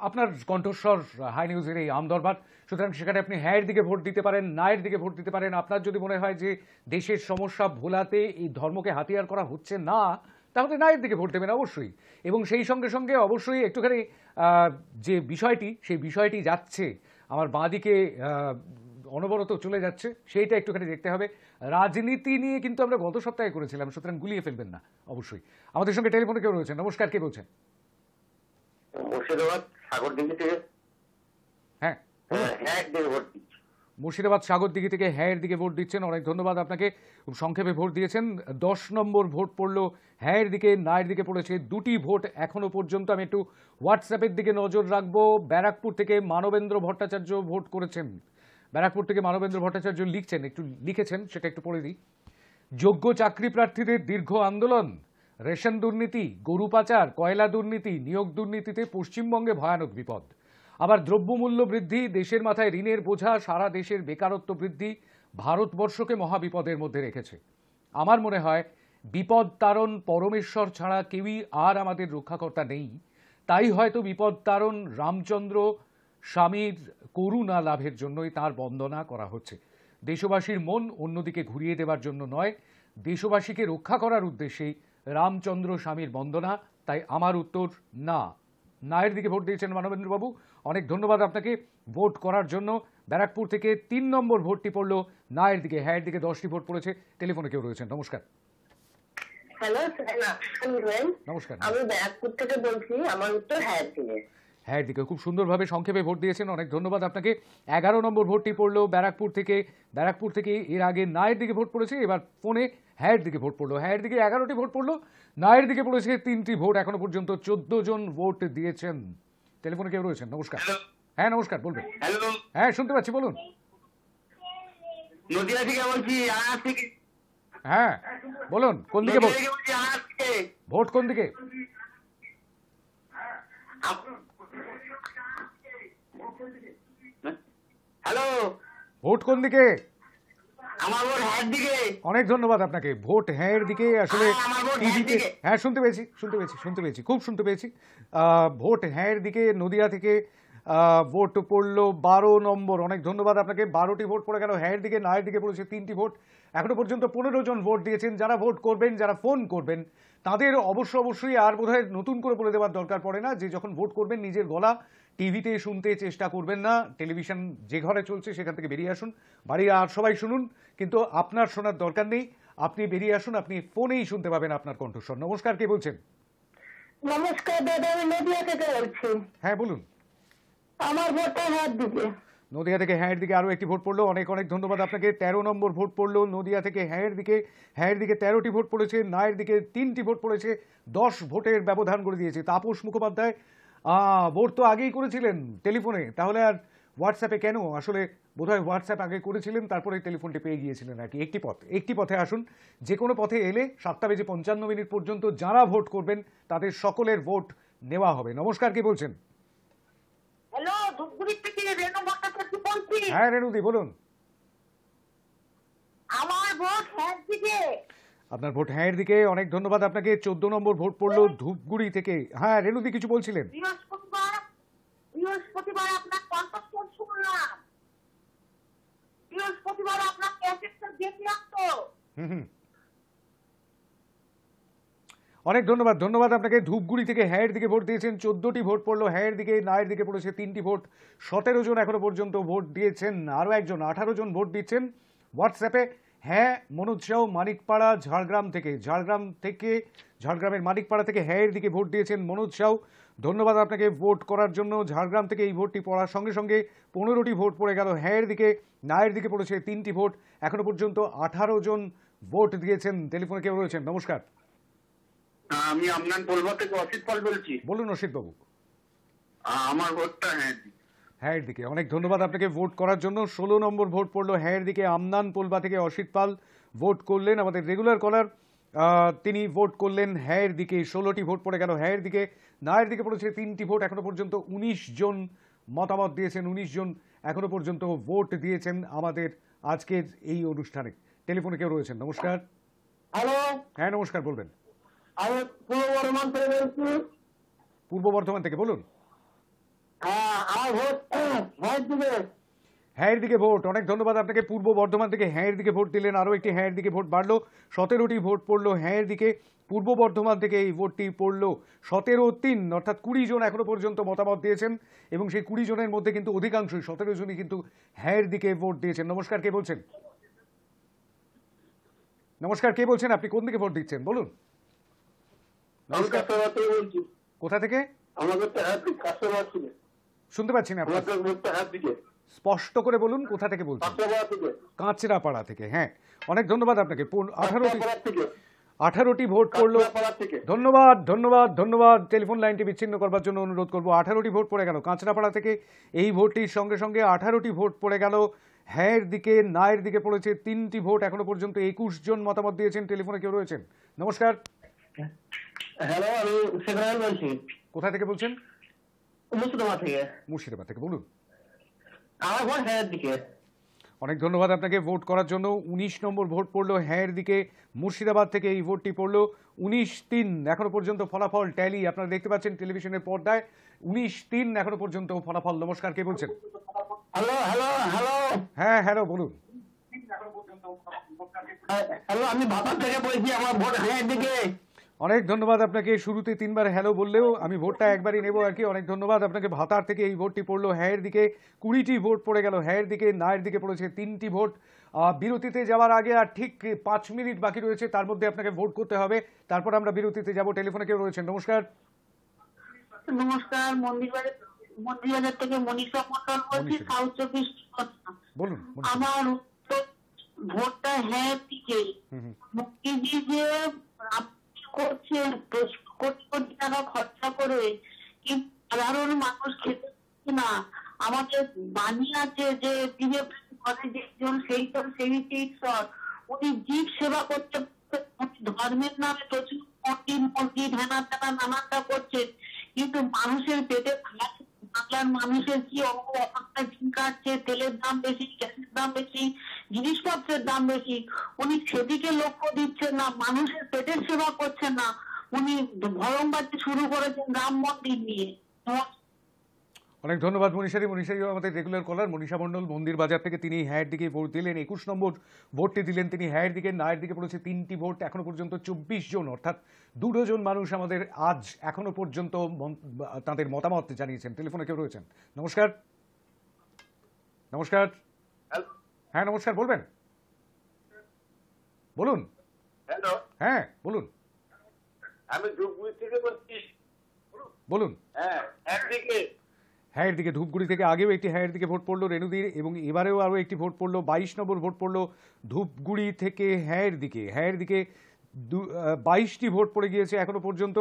আপনার কণ্ঠস্বর হাই নিউজের এই আমদরবার, সুতরাং সেখানে আপনি হ্যাঁ এর দিকে ভোট দিতে পারেন, না এর দিকে ভোট দিতে পারেন। আপনার যদি মনে হয় যে দেশের সমস্যা ভোলাতে এই ধর্মকে হাতিয়ার করা হচ্ছে না, তাহলে না এর দিকে ভোট দেবেন অবশ্যই। এবং সেই সঙ্গে সঙ্গে অবশ্যই একটুখানি যে বিষয়টি, সেই বিষয়টি যাচ্ছে আমার বাঁদিকে অনবরত চলে যাচ্ছে, সেইটা একটুখানি দেখতে হবে। রাজনীতি নিয়ে কিন্তু আমরা গত সপ্তাহে করেছিলাম, সুতরাং গুলিয়ে ফেলবেন না অবশ্যই। আমাদের সঙ্গে টেলিফোনে কেউ রয়েছেন। নমস্কার, কে বলছেন? মুর্শিদাবাদ সাগরদিঘি থেকে। হ্যাঁ, হ্যাঁ দিকে ভোট দিচ্ছি। মুর্শিদাবাদ সাগরদিঘি থেকে হ্যাঁ এর দিকে ভোট দিচ্ছেন, অনেক ধন্যবাদ আপনাকে। খুব সংক্ষেপে ভোট দিয়েছেন। 10 নম্বর ভোট পড়লো হ্যাঁ এর দিকে, না এর দিকে পড়েছে 2টি ভোট এখনো পর্যন্ত। আমি একটু হোয়াটসঅ্যাপের দিকে নজর রাখবো। ব্যারাকপুর থেকে মানবেন্দ্র ভট্টাচার্য ভোট করেছেন। ব্যারাকপুর থেকে মানবেন্দ্র ভট্টাচার্য লিখেছেন, সেটা একটু পড়ে দিই। যোগ্য চাকরি প্রার্থীদের দীর্ঘ আন্দোলন, রেশন দুর্নীতি, গরু পাচার, কয়লা দুর্নীতি, নিয়োগ দুর্নীতিতে পশ্চিমবঙ্গে ভয়ানক বিপদ। আবার দ্রব্যমূল্য বৃদ্ধি, দেশের মাথায় ঋণের বোঝা, সারা দেশের বেকারত্ব বৃদ্ধি ভারতবর্ষকে মহাবিপদের মধ্যে রেখেছে। আমার মনে হয় বিপদ তারণ পরমেশ্বর ছাড়া কেউই আর আমাদের রক্ষাকর্তা নেই। তাই হয়তো বিপদ তারণ রামচন্দ্র স্বামীর করুণা লাভের জন্যই তার বন্দনা করা হচ্ছে। দেশবাসীর মন অন্যদিকে ঘুরিয়ে দেওয়ার জন্য নয়, দেশবাসীকে রক্ষা করার উদ্দেশ্যেই রামচন্দ্র স্বামীর বন্দনা। তাই আমার উত্তর না। নায়ের দিকে ভোট দিয়েছেন মানবেন্দ্রবাবু, অনেক ধন্যবাদ আপনাকে ভোট করার জন্য। ব্যারাকপুর থেকে 3 নম্বর ভোটটি পড়ল নায়ের দিকে, হ্যাঁ এর দিকে 10টি ভোট পড়েছে। টেলিফোনে কেউ রয়েছেন। নমস্কার। হ্যালো, নমস্কার। আমি ব্যারাকপুর থেকে বলছি, আমার উত্তর হ্যাঁ দিকে। হ্যাঁ দিকে খুব সুন্দরভাবে সংক্ষেপে ভোট দিয়েছেন, অনেক ধন্যবাদ আপনাকে। 11 নম্বর ভোটটি পড়লো ব্যারাকপুর থেকে এর আগে নায়ের দিকে ভোট পড়েছে, এবার ফোনে হ্যাঁ দিকে ভোট পড়লো। হ্যাঁ দিকে 11টি ভোট পড়লো, নায়ের দিকে পড়েছে 3টি ভোট। এখনো পর্যন্ত 14 জন ভোট দিয়েছেন। টেলিফোনে কেউ রয়েছেন। নমস্কার। হ্যাঁ নমস্কার, বলবেন। হ্যালো, হ্যাঁ শুনতে পাচ্ছি, বলুন। নদিয়া থেকে বলছি, আনাজ থেকে। হ্যাঁ বলুন, কোন দিকে ভোট? নদিয়া থেকে বলছি, আনাজ থেকে। ভোট কোন দিকে? হ্যালো, ভোট কোন দিকে? আমার ভোট হ্যাঁ দিকে। অনেক ধন্যবাদ আপনাকে। ভোট হ্যাঁ এর দিকে আসলে আমার ভোট হ্যাঁ টিভিতে, দিকে। হ্যাঁ শুনতে পেয়েছি, খুব শুনতে পেয়েছি। ভোট হ্যাঁ এর দিকে নদিয়া থেকে ভোট পড়লো 12 নম্বর। অনেক ধন্যবাদ আপনাকে। 12টি ভোট পড়ে গেল হ্যাঁ এর দিকে, না এর দিকে পড়েছে 3টি ভোট। এখনো পর্যন্ত 15 জন ভোট দিয়েছেন। যারা ভোট করবেন, যারা ফোন করবেন, তাদের অবশ্যই আর বোধহয় নতুন করে বলে দেওয়ার দরকার পড়ে না যে যখন ভোট করবেন নিজের গলা টিভিতে শুনতে চেষ্টা করবেন না। টেলিভিশন যে ঘরে চলছে সেখান থেকে বেরিয়ে আসুন, বাড়ির আর সবাই শুনুন, কিন্তু আপনার শোনার দরকার নেই। আপনি বেরিয়ে আসুন, আপনি ফোনেই শুনতে পাবেন আপনার কণ্ঠস্বর। নমস্কার, কে বলছেন? নমস্কার দাদা, আমি নদিয়া থেকে বলছি। হ্যাঁ বলুন। আমার ভোটটা হ্যাঁ দিকে। নদিয়া থেকে হ্যাঁ এর দিকে আরও একটি ভোট পড়লো, অনেক ধন্যবাদ আপনাকে। 13 নম্বর ভোট পড়লো নদিয়া থেকে হ্যাঁ এর দিকে। হ্যাঁ এর দিকে 13টি ভোট পড়েছে, না এর দিকে 3টি ভোট পড়েছে। 10 ভোটের ব্যবধান করে দিয়েছে। তাপস মুখোপাধ্যায় ভোট তো আগেই করেছিলেন টেলিফোনে, তাহলে আর হোয়াটসঅ্যাপে কেন? আসলে বোধহয় হোয়াটসঅ্যাপ আগে করেছিলেন, তারপরে টেলিফোনটি পেয়ে গিয়েছিলেন আর কি। একটি পথে আসুন। যে কোনো পথে এলে 7:55 পর্যন্ত যারা ভোট করবেন তাদের সকলের ভোট নেওয়া হবে। নমস্কার, কে বলছেন? হ্যালো, ধূপগুড়ি থেকে রেণু ভট্টাচার্য বলছি। হ্যাঁ রেণুদি বলুন। আমার ভোট হ্যাঁ দিকে। আপনার ভোট হ্যাঁ এর দিকে, অনেক ধন্যবাদ আপনাকে। 14 নম্বর ভোট পড়লো ধূপগুড়ি থেকে। হ্যাঁ রেণুদি কিছু বলছিলেন। বৃহস্পতিবার আপনার কণ্ঠস্বর শুনলাম। বৃহস্পতিবার আপনার ক্যাসেটটা দেখলাম তো। অনেক ধন্যবাদ আপনাকে। ধূপগুড়ি থেকে হ্যাঁ এর দিকে ভোট দিয়েছেন। 14টি ভোট পড়লো হ্যাঁ এর দিকে, না এর দিকে পড়েছে 3টি ভোট। 17 জন এখনো পর্যন্ত ভোট দিয়েছেন, আরও একজন 18 জন ভোট দিচ্ছেন হোয়াটসঅ্যাপে। হ্যাঁ মনোজ সাউ মানিকপাড়া ঝাড়গ্রামের মানিকপাড়া থেকে হ্যাঁ এর দিকে ভোট দিয়েছেন মনোজ সাউ। ধন্যবাদ আপনাকে ভোট করার জন্য। ঝাড়গ্রাম থেকে এই ভোটটি পড়ার সঙ্গে সঙ্গে 15টি ভোট পড়ে গেল হ্যাঁ এর দিকে, না এর দিকে পড়েছে 3টি ভোট। এখনো পর্যন্ত 18 জন ভোট দিয়েছেন। টেলিফোনে কেউ রয়েছেন। নমস্কার। আমি আমনান পোলবা থেকে অসিত পাল বলছি। বলুন অসিত বাবু। আমার ভোটটা হ্যাঁ দিকে। হ্যাঁ এর দিকে, অনেক ধন্যবাদ আপনাকে ভোট করার জন্য। 16 নম্বর ভোট পড়লো হ্যাঁ এর দিকে। আমনান পোলবা থেকে অসিত পাল ভোট করলেন, আমাদের রেগুলার কলার। তিনি ভোট করলেন হ্যাঁ এর দিকে। 16টি ভোট পড়ে গেল হ্যাঁ এর দিকে, না এর দিকে পড়েছে 3টি ভোট। এখনো পর্যন্ত 19 জন মতামত দিয়েছেন, 19 জন এখনো পর্যন্ত ভোট দিয়েছেন আমাদের আজকের এই অনুষ্ঠানে। টেলিফোনে কেউ রয়েছেন, নমস্কার। হ্যালো, হ্যাঁ নমস্কার, বলবেন। আমি পূর্ব বর্ধমান থেকে বলছি। পূর্ব বর্ধমান থেকে বলুন। হ্যাঁ, আমার ভোট ভোট দিবে। হ্যাঁ এর দিকে ভোট, অনেক ধন্যবাদ আপনাকে। পূর্ব বর্ধমান থেকে হ্যাঁ এর দিকে ভোট দিলেন, আরও একটি হ্যাঁ এর দিকে ভোট বাড়লো, 17টি ভোট পড়লো হ্যাঁ এর দিকে। পূর্ব বর্ধমান থেকে এই ভোটটি পড়লো 17-3, অর্থাৎ 20 জন এখনো পর্যন্ত মতামত দিয়েছেন এবং সেই 20 জনের মধ্যে কিন্তু অধিকাংশই 17 জনই কিন্তু হ্যাঁ এর দিকে ভোট দিয়েছেন। নমস্কার, কে বলছেন? নমস্কার, কে বলছেন? আপনি কোন দিকে ভোট দিচ্ছেন বলুন। নমস্কার, বলছি কোথা থেকে? আমাদের তো হ্যাঁ কাস্টমার ছিল, শুনতে পাচ্ছি না আপনার, আমাদের ভোটটা হ্যাঁ দিকে স্পষ্ট করে বলুন কোথা থেকে বলছেন। কাস্টমার থেকে, কাঁচরাপাড়া থেকে। হ্যাঁ অনেক ধন্যবাদ আপনাকে। 18টি কাস্টমার থেকে, 18টি ভোট পড়লো। কাস্টমার থেকে। ধন্যবাদ ধন্যবাদ ধন্যবাদ। টেলিফোন লাইনটি বিচ্ছিন্ন করবার জন্য অনুরোধ করবো। 18টি ভোট পড়ে গেল কাঁচরাপাড়া থেকে। এই ভোটটির সঙ্গে সঙ্গে 18টি ভোট পড়ে গেল হ্যাঁর দিকে। নায়ের দিকে পড়েছে 3টি ভোট। এখনো পর্যন্ত 21 জন মতামত দিয়েছেন। টেলিফোনে কেউ রয়েছেন, নমস্কার। হ্যালো, আমি সেখানে বলছি। কোথা থেকে বলছেন? মুর্শিদাবাদ থেকে। মুর্শিদাবাদ থেকে বলুন। আমার ভোট হ্যাঁ দিকে। অনেক ধন্যবাদ আপনাকে ভোট করার জন্য। 19 নম্বর ভোট পড়লো হ্যাঁর দিকে। মুর্শিদাবাদ থেকে এই ভোটটি পড়লো 19-3। এখনো পর্যন্ত ফলাফল ট্যালি আপনারা দেখতে পাচ্ছেন টেলিভিশনের পর্দায়। 19-3 এখনো পর্যন্ত ফলাফল। নমস্কার, কে বলছেন? হ্যালো হ্যালো হ্যালো হ্যাঁ হ্যালো বলুন। হ্যালো, আমি ভাতার থেকে বলছি, আমার ভোট হ্যাঁ দিকে। অনেক ধন্যবাদ আপনাকে। শুরুতে 3বার হ্যালো বললেও আমি ভোটটা একবারই নেব আর কি। অনেক ধন্যবাদ আপনাকে। ভাতার থেকে এই ভোটটি পড়লো হ্যাঁর দিকে। 20টি ভোট পড়ে গেল হ্যাঁর দিকে। নায়ের দিকে পড়েছে 3টি ভোট। বিরতিতে যাওয়ার আগে আর ঠিক 5 মিনিট বাকি রয়েছে, তার মধ্যে আপনাকে ভোট করতে হবে, তারপর আমরা বিরতিতে যাব। টেলিফোনে কেউ রয়েছেন, নমস্কার। নমস্কার, মন্দিরবাজার থেকে মনীষা মন্ডল বলছি, মনীষা। সাউথ 24 পরগনা। বলুন। আমার উত্তর ভোটটা হ্যাঁ দিকে। মোদিজি যে রাজনীতি করছেন কোটি কোটি টাকা খরচা করে, কিন্তু সাধারণ মানুষ খেতে পাচ্ছে না। আমাদের বাণী আছে যে দিবে ঘরে যেজন সেই ঈশ্বর। উনি জীব সেবা করতে ধর্মের নামে প্রচুর মসজিদ হেনা তেনা নানানটা করছেন, কিন্তু মানুষের পেটে বাংলার মানুষের কি অবস্থা, দিন কাটছে, তেলের দাম বেশি, গ্যাসের দাম বেশি, জিনিসপত্রের দাম বেশি। উনি সেদিকে লক্ষ্য দিচ্ছেন না, মানুষের পেটের সেবা করছেন না। উনি ভরমবাজি শুরু করেছেন রাম মন্দির নিয়ে। অনেক ধন্যবাদ মনীষারি। মনীষারি আমাদের রেগুলার কলার মনীষা মণ্ডল মন্দির বাজার থেকে। তিনি হ্যাঁর দিকে ভোট দিলেন। 21 নম্বর ভোটটি দিলেন তিনি হ্যাঁর দিকে। নায়ের দিকে পড়েছে 3টি ভোট। এখনো পর্যন্ত 24 জন, অর্থাৎ 2 ডজন মানুষ আমাদের আজ এখনো পর্যন্ত তাদের মতামত জানিয়েছেন। টেলিফোনে কেউ রয়েছেন, নমস্কার। নমস্কার। হ্যাঁ নমস্কার, বলবেন বলুন। হ্যালো, হ্যাঁ বলুন আমি ধূপগুড়ি থেকে বলছি। বলুন। হ্যাঁ একদিকে। হ্যাঁর দিকে ধূপগুড়ি থেকে আগেও একটি হ্যাঁর দিকে ভোট পড়লো রেণুদির, এবং এবারেও আরও একটি ভোট পড়লো। 22 নম্বর ভোট পড়লো ধূপগুড়ি থেকে হ্যাঁর দিকে। হ্যাঁর দিকে 22টি ভোট পড়ে গিয়েছে এখনো পর্যন্ত।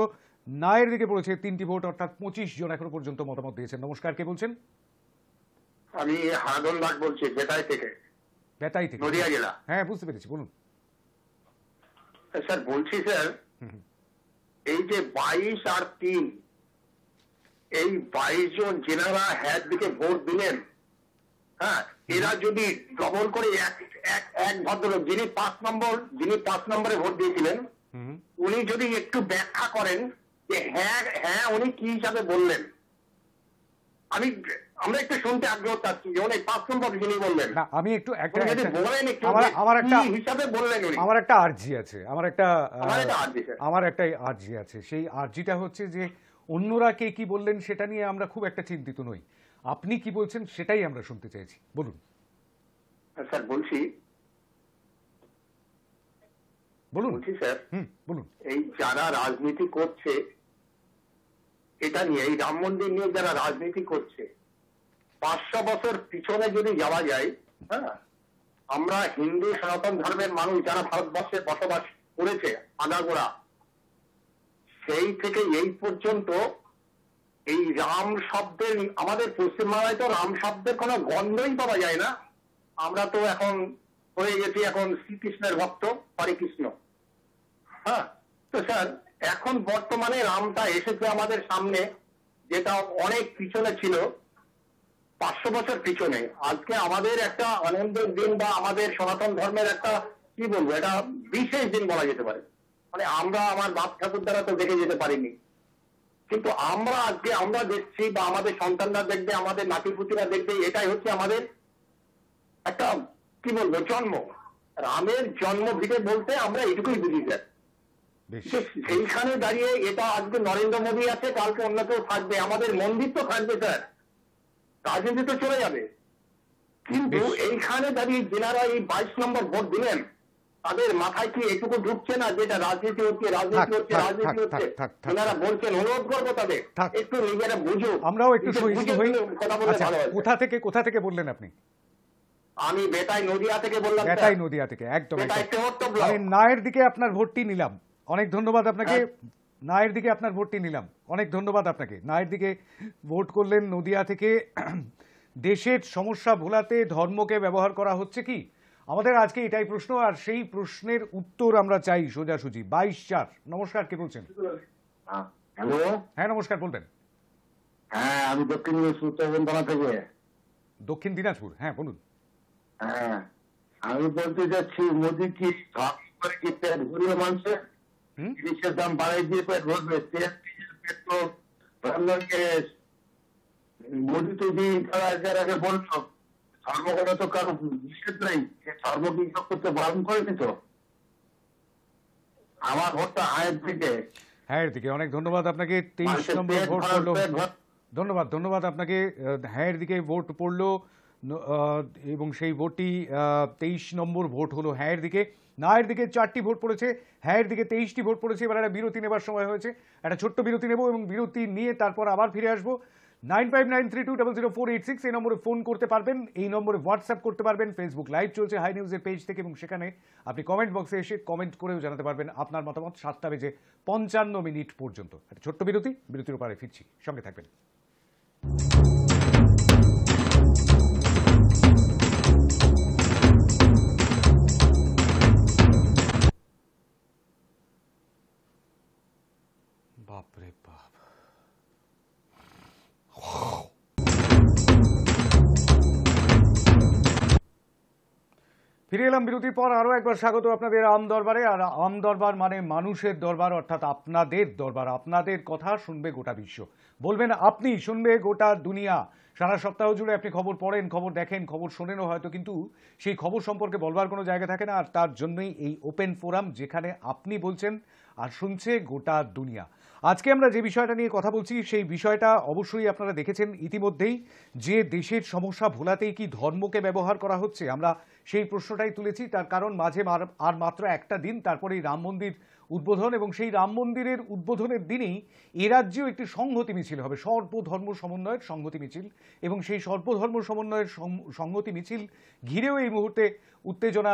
নায়ের দিকে পড়েছে 3টি ভোট, অর্থাৎ 25 জন এখনো পর্যন্ত মতামত দিয়েছেন। নমস্কার, কে বলছেন? আমি হারাধন দাস বলছি, বেতাই থেকে, বেতাই থেকে। নদিয়া জেলা। হ্যাঁ বুঝতে পেরেছি, বলুন। স্যার বলছি স্যার, এই যে 22 আর 3, এই 22 জন যেনারা হ্যাঁ দিকে ভোট দিলেন, হ্যাঁ, এরা যদি ডবল করে এক ভদ্রলোক যিনি 5 নম্বরে ভোট দিয়েছিলেন, উনি যদি একটু ব্যাখ্যা করেন যে হ্যাঁ উনি কি হিসাবে বললেন। আমরা একটু শুনতে আগ্রহ থাকছি যে উনি 5 নম্বর যিনি বললেন, না আমি একটু উনি যদি বলেন একটু আমার একটা কি হিসাবে বললেন উনি। আমার একটা আর্জি আছে, আমার একটা আর্জি, স্যার। আমার একটা আর্জি আছে। সেই আর্জিটা হচ্ছে যে অন্যরা কে কি বললেন সেটা নিয়ে আমরা খুব একটা চিন্তিত নই। আপনি কি বলছেন সেটাই আমরা শুনতে চাইছি, বলুন। স্যার বলছি স্যার, বলুন। এই যারা রাজনীতি করছে এটা নিয়ে, এই রাম মন্দির নিয়ে যারা রাজনীতি করছে, 500 বছর পিছনে যদি যাওয়া যায়, হ্যাঁ, আমরা হিন্দু সনাতন ধর্মের মানুষ যারা ভারতবর্ষে বসবাস করেছে আগাগোড়া, সেই থেকে এই পর্যন্ত এই রাম শব্দের, আমাদের পশ্চিমবাংলায় তো রাম শব্দের কোনো গন্ধই পাওয়া যায় না। আমরা তো এখন হয়ে গেছি এখন শ্রীকৃষ্ণের ভক্ত, হরে কৃষ্ণ। হ্যাঁ, তো স্যার এখন বর্তমানে রামটা এসেছে আমাদের সামনে, যেটা অনেক পিছনে ছিল, 500 বছর পিছনে। আজকে আমাদের একটা আনন্দের দিন, বা আমাদের সনাতন ধর্মের একটা কি বলবো, এটা বিশেষ দিন বলা যেতে পারে। মানে আমরা আমার বাপ ঠাকুর দ্বারা তো দেখে যেতে পারিনি, কিন্তু আমরা আজকে আমরা দেখছি বা আমাদের সন্তানরা দেখবে, আমাদের নাতিপুতিরা দেখবে, এটাই হচ্ছে আমাদের একটা কি বলবো জন্ম। রামের জন্ম ভিটে বলতে আমরা এটুকুই বুঝি স্যার। বেশ, সেইখানে দাঁড়িয়ে এটা আজকে নরেন্দ্র মোদী আছে, কালকে অন্য কেউ থাকবে, আমাদের মন্দির তো থাকবে স্যার, রাজনীতি তো চলে যাবে। কিন্তু বেশ। এইখানে দাঁড়িয়ে যেনারা এই 22 নম্বর ভোট দিলেন, তাদের মাথায় কি এটুকু ঢুকছে না যেটা রাজনীতি হচ্ছে, রাজনীতি হচ্ছে, রাজনীতি হচ্ছে? যেনারা বলছেন, অনুরোধ করবো তাদের একটু নিজেরা বুঝুক। আমরাও একটু সহিষ্ণু হই। কথা বললে আচ্ছা, ভালো হয়। কোথা থেকে বললেন আপনি? আমি বেতাই নদিয়া থেকে বললাম। বেতাই নদিয়া থেকে, একদম বেতাই একদম। তেহট্ট ব্লক। আমি নায়ের দিকে আপনার ভোটটি নিলাম, অনেক ধন্যবাদ আপনাকে। নায়ের দিকে আপনার ভোটটি নিলাম, অনেক ধন্যবাদ আপনাকে। নায়ের দিকে ভোট করলেন নদিয়া থেকে। দেশের সমস্যা ভোলাতে ধর্মকে ব্যবহার করা হচ্ছে কি, আমাদের আজকে এটাই প্রশ্ন, আর সেই প্রশ্নের উত্তর আমরা চাই সোজাসুজি। 22-4, নমস্কার, কে বলছেন? হ্যালো, হ্যাঁ নমস্কার, বলবেন। হ্যাঁ আমি দক্ষিণ উত্তরবঙ্গ থেকে। দক্ষিণ দিনাজপুর, হ্যাঁ বলুন। হ্যাঁ আমি বলতে চাচ্ছি, মোদী কি কি পেট ভরিয়ে মানছে? জিনিসের দাম বাড়াই দিয়ে পেট ভরবে? তেল ডিজেল পেট্রোল মোদী তো দিন আগে বললো ধর্মঘটে তো কারো নিষেধ নেই, ধর্ম বিনিয়োগ করতে বারণ করেনি তো। আমার ভোটটা হায়ের থেকে। হ্যাঁ এর দিকে অনেক ধন্যবাদ আপনাকে। 23 নম্বর ভোট পড়লো, ধন্যবাদ আপনাকে। হ্যাঁ এর দিকে ভোট পড়লো এবং সেই ভোটটি 23 নম্বর ভোট হলো হ্যাঁ এর দিকে। না এর দিকে 4টি ভোট পড়েছে, হ্যাঁ এর দিকে 23টি ভোট পড়েছে। এবার একটা বিরতি নেবার সময় হয়েছে, একটা ছোট্ট বিরতি নেব এবং বিরতি নিয়ে তারপর আবার ফিরে আসবো। 9593200486 এই নম্বরে ফোন করতে পারবেন, এই নম্বরে হোয়াটসঅ্যাপ করতে পারবেন। ফেসবুক লাইভ চলছে হাই নিউজের পেজ থেকে এবং সেখানে আপনি কমেন্ট বক্সে এসে কমেন্ট করেও জানাতে পারবেন আপনার মতামত 7:55 পর্যন্ত। একটা ছোট্ট বিরতি, বিরতির পরে ফিরছি, সঙ্গে থাকবেন। বাপরে বাপ, ফিরে এলাম বিরতির পর। আরো একবার স্বাগত আপনাদের আম দরবারে। আর আম দরবার মানে মানুষের দরবার, অর্থাৎ আপনাদের দরবার। আপনাদের কথা শুনবে গোটা বিশ্ব, বলবেন আপনি, শুনবে গোটা দুনিয়া। সারা সপ্তাহ জুড়ে আপনি খবর পড়েন, খবর দেখেন, খবর শোনেনও হয়তো, কিন্তু সেই খবর সম্পর্কে বলবার কোনো জায়গা থাকে না। আর তার জন্যই এই ওপেন ফোরাম, যেখানে আপনি বলছেন আর শুনছে গোটা দুনিয়া। আজকে আমরা যে বিষয়টা নিয়ে কথা বলছি, সেই বিষয়টা অবশ্যই আপনারা দেখেছেন ইতিমধ্যেই, যে দেশের সমস্যা ভোলাতেই কি ধর্মকে ব্যবহার করা হচ্ছে। আমরা সেই প্রশ্নটাই তুলেছি, তার কারণ মাঝে আর মাত্র একটা দিন, তারপরেই রাম মন্দির উদ্বোধন, এবং সেই রাম মন্দিরের উদ্বোধনের দিনেই এ রাজ্যেও একটি সংহতি মিছিল হবে, সর্বধর্ম সমন্বয়ের সংহতি মিছিল। এবং সেই সর্বধর্ম সমন্বয়ের সংহতি মিছিল ঘিরেও এই মুহূর্তে উত্তেজনা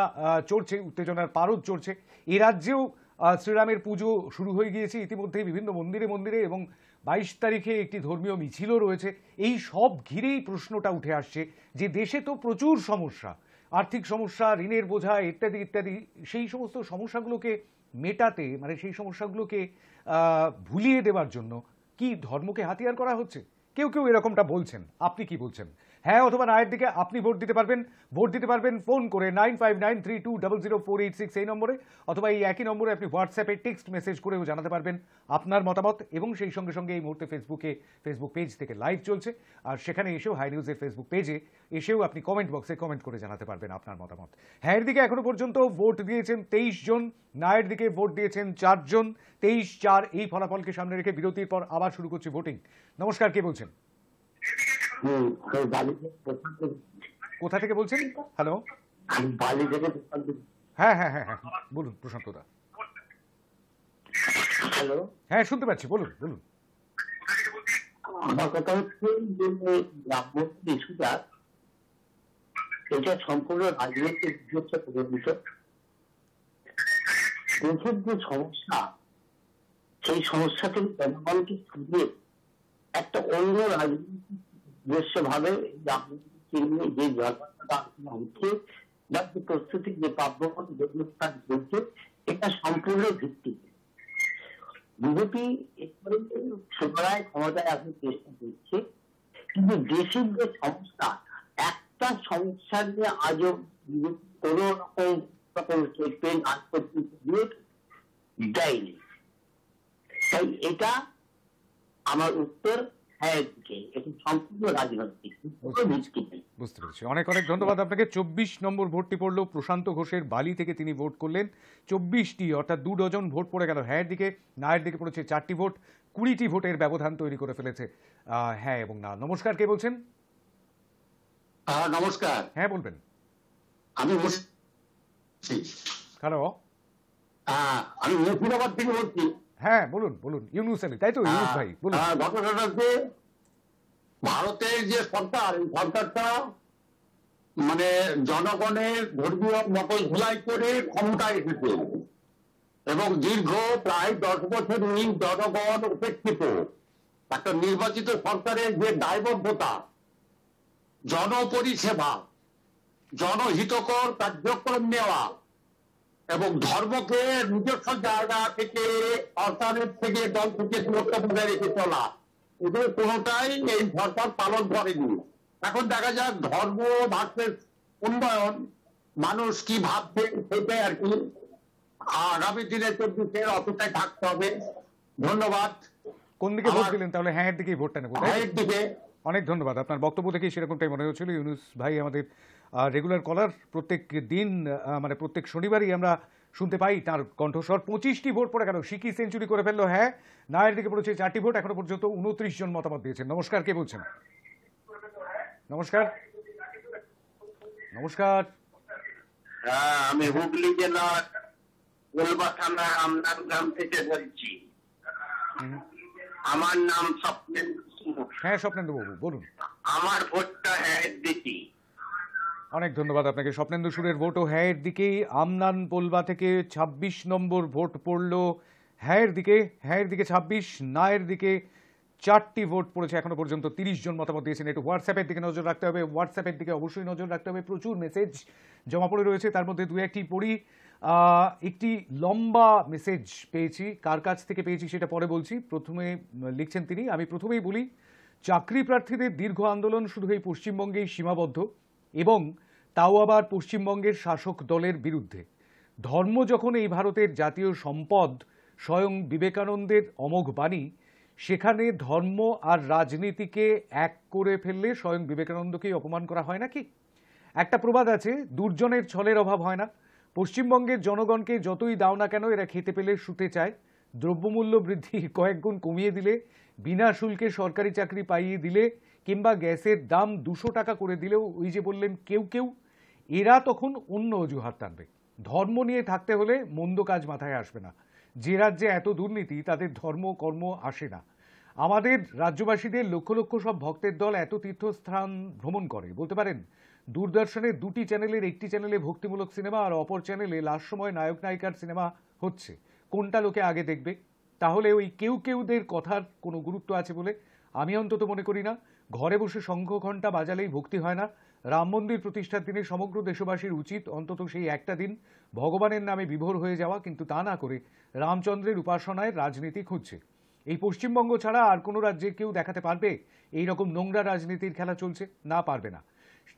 চড়ছে, উত্তেজনার পারদ চড়ছে। এ রাজ্যেও শ্রীরামের পুজো শুরু হয়ে গিয়েছে ইতিমধ্যেই বিভিন্ন মন্দিরে মন্দিরে, এবং 22 তারিখে একটি ধর্মীয় মিছিলও রয়েছে। এই সব ঘিরেই প্রশ্নটা উঠে আসছে যে দেশে তো প্রচুর সমস্যা, আর্থিক সমস্যা, ঋণের বোঝা ইত্যাদি ইত্যাদি। সেই সমস্ত সমস্যাগুলোকে মেটাতে, মানে সেই সমস্যাগুলোকে ভুলিয়ে দেওয়ার জন্য কি ধর্মকে হাতিয়ার করা হচ্ছে? কেউ কেউ এরকমটা বলছেন, আপনি কি বলছেন? হ্যাঁ অথবা নায়ের দিকে আপনি ভোট দিতে পারবেন ফোন করে 9593200486 এই নম্বরে, অথবা এই একই নম্বরে আপনি হোয়াটসঅ্যাপে টেক্সট মেসেজ করেও জানাতে পারবেন আপনার মতামত। এবং সেই সঙ্গে সঙ্গে এই মুহূর্তে ফেসবুক পেজ থেকে লাইভ চলছে, আর সেখানে এসেও হাই নিউজের ফেসবুক পেজে এসেও আপনি কমেন্ট বক্সে কমেন্ট করে জানাতে পারবেন আপনার মতামত। হ্যাঁ এর দিকে এখনো পর্যন্ত ভোট দিয়েছেন 23 জন, নায়ের দিকে ভোট দিয়েছেন 4 জন। 23-4 এই ফলাফলকে সামনে রেখে বিরতির পর আবার শুরু করছি ভোটিং। নমস্কার, কে বলছেন? কোথা থেকে বলছেন? হ্যালো, হ্যাঁ হ্যাঁ হ্যাঁ হ্যাঁ বলুন প্রশান্ত দা। হ্যালো, হ্যাঁ শুনতে পাচ্ছি, বলুন বলুন। আমার কথা হচ্ছে যে রাম মন্দির ইস্যুটা, এটা সম্পূর্ণ রাজনৈতিক উদ্দেশ্যে প্রবর্তিত। দেশের যে সমস্যা, সেই সমস্যা থেকে জনগণকে ফিরিয়ে একটা অন্য রাজনৈতিক উদ্দেশ্য ভাবে যে জনগণটা হচ্ছে বা যে প্রস্তুতি, যে পাব্যমত ব্যবস্থা চলছে, এটা সম্পূর্ণ ভিত্তিক। বিজেপি পুনরায় ক্ষমতায় আসার চেষ্টা করছে, কিন্তু দেশের যে সমস্যা, একটা সমস্যা নিয়ে আজও কোন রকম তখন পেন আজ পর্যন্ত ভোট দেয়নি। তাই এটা আমার উত্তর হ্যাঁ দিকে, এটা সম্পূর্ণ রাজনৈতিক ভিত্তিক। বুঝতে পেরেছি, অনেক অনেক ধন্যবাদ আপনাকে। 24 নম্বর ভোটটি পড়লো প্রশান্ত ঘোষের বালি থেকে, তিনি ভোট করলেন 24টি, অর্থাৎ 2 ডজন ভোট পড়ে গেল হ্যাঁ দিকে। নায়ের দিকে পড়েছে 4টি ভোট, 20টি ভোটের ব্যবধান তৈরি করে ফেলেছে হ্যাঁ এবং না। নমস্কার, কে বলছেন? নমস্কার, হ্যাঁ বলবেন। আমি হ্যালো, আমি মুর্শিদাবাদ থেকে বলছি। হ্যাঁ বলুন বলুন, ইউনুস আলী তাই তো? ইউনুস ভাই বলুন। ঘটনাটা হচ্ছে ভারতের যে সরকার, এই সরকারটা মানে জনগণের ধর্মীয় মত ধুলাই করে ক্ষমতায় এসেছে এবং দীর্ঘ প্রায় 10 বছর এই জনগণ উপেক্ষিত একটা নির্বাচিত সরকারের যে দায়বদ্ধতা, জনপরিষেবা, জনহিতকর কার্যক্রম নেওয়া এবং ধর্মকে নিজস্ব জায়গা থেকে, সরকারের থেকে, দল থেকে সুরক্ষা বজায় রেখে চলা, এদের কোনোটাই এই সরকার পালন করেনি। এখন দেখা যাক ধর্ম ভার্সেস উন্নয়ন, মানুষ কি ভাবছে সেটাই আর কি আগামী দিনে 24-এর অপেক্ষায় থাকতে হবে। ধন্যবাদ। কোন দিকে ভোট দিলেন তাহলে? হ্যাঁ এর দিকেই ভোটটা নেব। হ্যাঁ দিকে। অনেক ধন্যবাদ, আপনার বক্তব্য দেখেই সেরকমটাই মনে হচ্ছিল। ইউনুস ভাই আমাদের রেগুলার কলার, প্রত্যেক দিন মানে প্রত্যেক শনিবারই আমরা শুনতে পাই তার কণ্ঠস্বর। 25টি ভোট পড়ে গেল, সিকি সেঞ্চুরি করে ফেললো হ্যাঁ। নায়ের দিকে পড়েছে 4টি ভোট, এখনো পর্যন্ত 29 জন মতামত দিয়েছেন। নমস্কার, কে বলছেন? নমস্কার। নমস্কার। হ্যাঁ, আমি হুগলি জেলার গোলবা থানা আমনার গ্রাম থেকে বলছি। আমার নাম স্বপ্নেন্দু সিংহ। হ্যাঁ স্বপ্নেন্দু বাবু বলুন। আমার ভোটটা হ্যাঁ দিচ্ছি। অনেক ধন্যবাদ আপনাকে। স্বপ্নেন্দু সুরের ভোটও হ্যাঁয়ের দিকেই। আমনান পোলবা থেকে 26 নম্বর ভোট পড়ল হ্যাঁয়ের দিকে। হ্যাঁয়ের দিকে 26, নায়ের দিকে 4টি ভোট পড়েছে এখনো পর্যন্ত। 30 জন মতামত দিয়েছেন। একটু হোয়াটসঅ্যাপের দিকে নজর রাখতে হবে, হোয়াটসঅ্যাপের দিকে অবশ্যই নজর রাখতে হবে। প্রচুর মেসেজ জমা পড়ে রয়েছে, তার মধ্যে 2-1টি পড়ি। একটি লম্বা মেসেজ পেয়েছি, কার কাছ থেকে পেয়েছি সেটা পরে বলছি। প্রথমে লিখছেন তিনি, আমি প্রথমেই বলি, চাকরি প্রার্থীদের দীর্ঘ আন্দোলন শুধু এই পশ্চিমবঙ্গেই সীমাবদ্ধ, এবং তাও আবার পশ্চিমবঙ্গের শাসক দলের বিরুদ্ধে। ধর্ম যখন এই ভারতের জাতীয় সম্পদ, স্বয়ং বিবেকানন্দের অমোঘ বাণী, সেখানে ধর্ম আর রাজনীতিকে এক করে ফেললে স্বয়ং বিবেকানন্দকেই অপমান করা হয় নাকি? একটা প্রবাদ আছে, দুর্জনের ছলের অভাব হয় না। পশ্চিমবঙ্গের জনগণকে যতই দাও না কেন, এরা খেতে পেলে শুতে চায়। দ্রব্যমূল্য বৃদ্ধি কয়েক গুণ কমিয়ে দিলে, বিনা শুল্কে সরকারি চাকরি পাইয়ে দিলে, কিংবা গ্যাসের দাম 200 টাকা করে দিলেও ওই যে বললেন কেউ কেউ, এরা তখন অন্য অজুহাত টানবে। ধর্ম নিয়ে থাকতে হলে মন্দ কাজ মাথায় আসবে না। যে রাজ্যে এত দুর্নীতি, তাদের ধর্ম কর্ম আসে না। আমাদের রাজ্যবাসীদের লক্ষ লক্ষ সব ভক্তের দল এত তীর্থস্থান ভ্রমণ করে, বলতে পারেন দূরদর্শনের 2টি চ্যানেলের একটি চ্যানেলে ভক্তিমূলক সিনেমা আর অপর চ্যানেলে লাস্ট সময় নায়ক নায়িকার সিনেমা হচ্ছে, কোনটা লোকে আগে দেখবে? তাহলে ওই কেউ কেউদের কথার কোনো গুরুত্ব আছে বলে আমি অন্তত মনে করি না। ঘরে বসে শঙ্খ ঘণ্টা বাজালেই ভক্তি হয় না। রাম মন্দির প্রতিষ্ঠার দিনে সমগ্র দেশবাসীর উচিত অন্তত সেই একটা দিন ভগবানের নামে বিভোর হয়ে যাওয়া, কিন্তু তা না করে রামচন্দ্রের উপাসনায় রাজনীতি খুঁজছে। এই পশ্চিমবঙ্গ ছাড়া আর কোনো রাজ্যে কেউ দেখাতে পারবে এই রকম নোংরা রাজনীতির খেলা চলছে? না, পারবে না।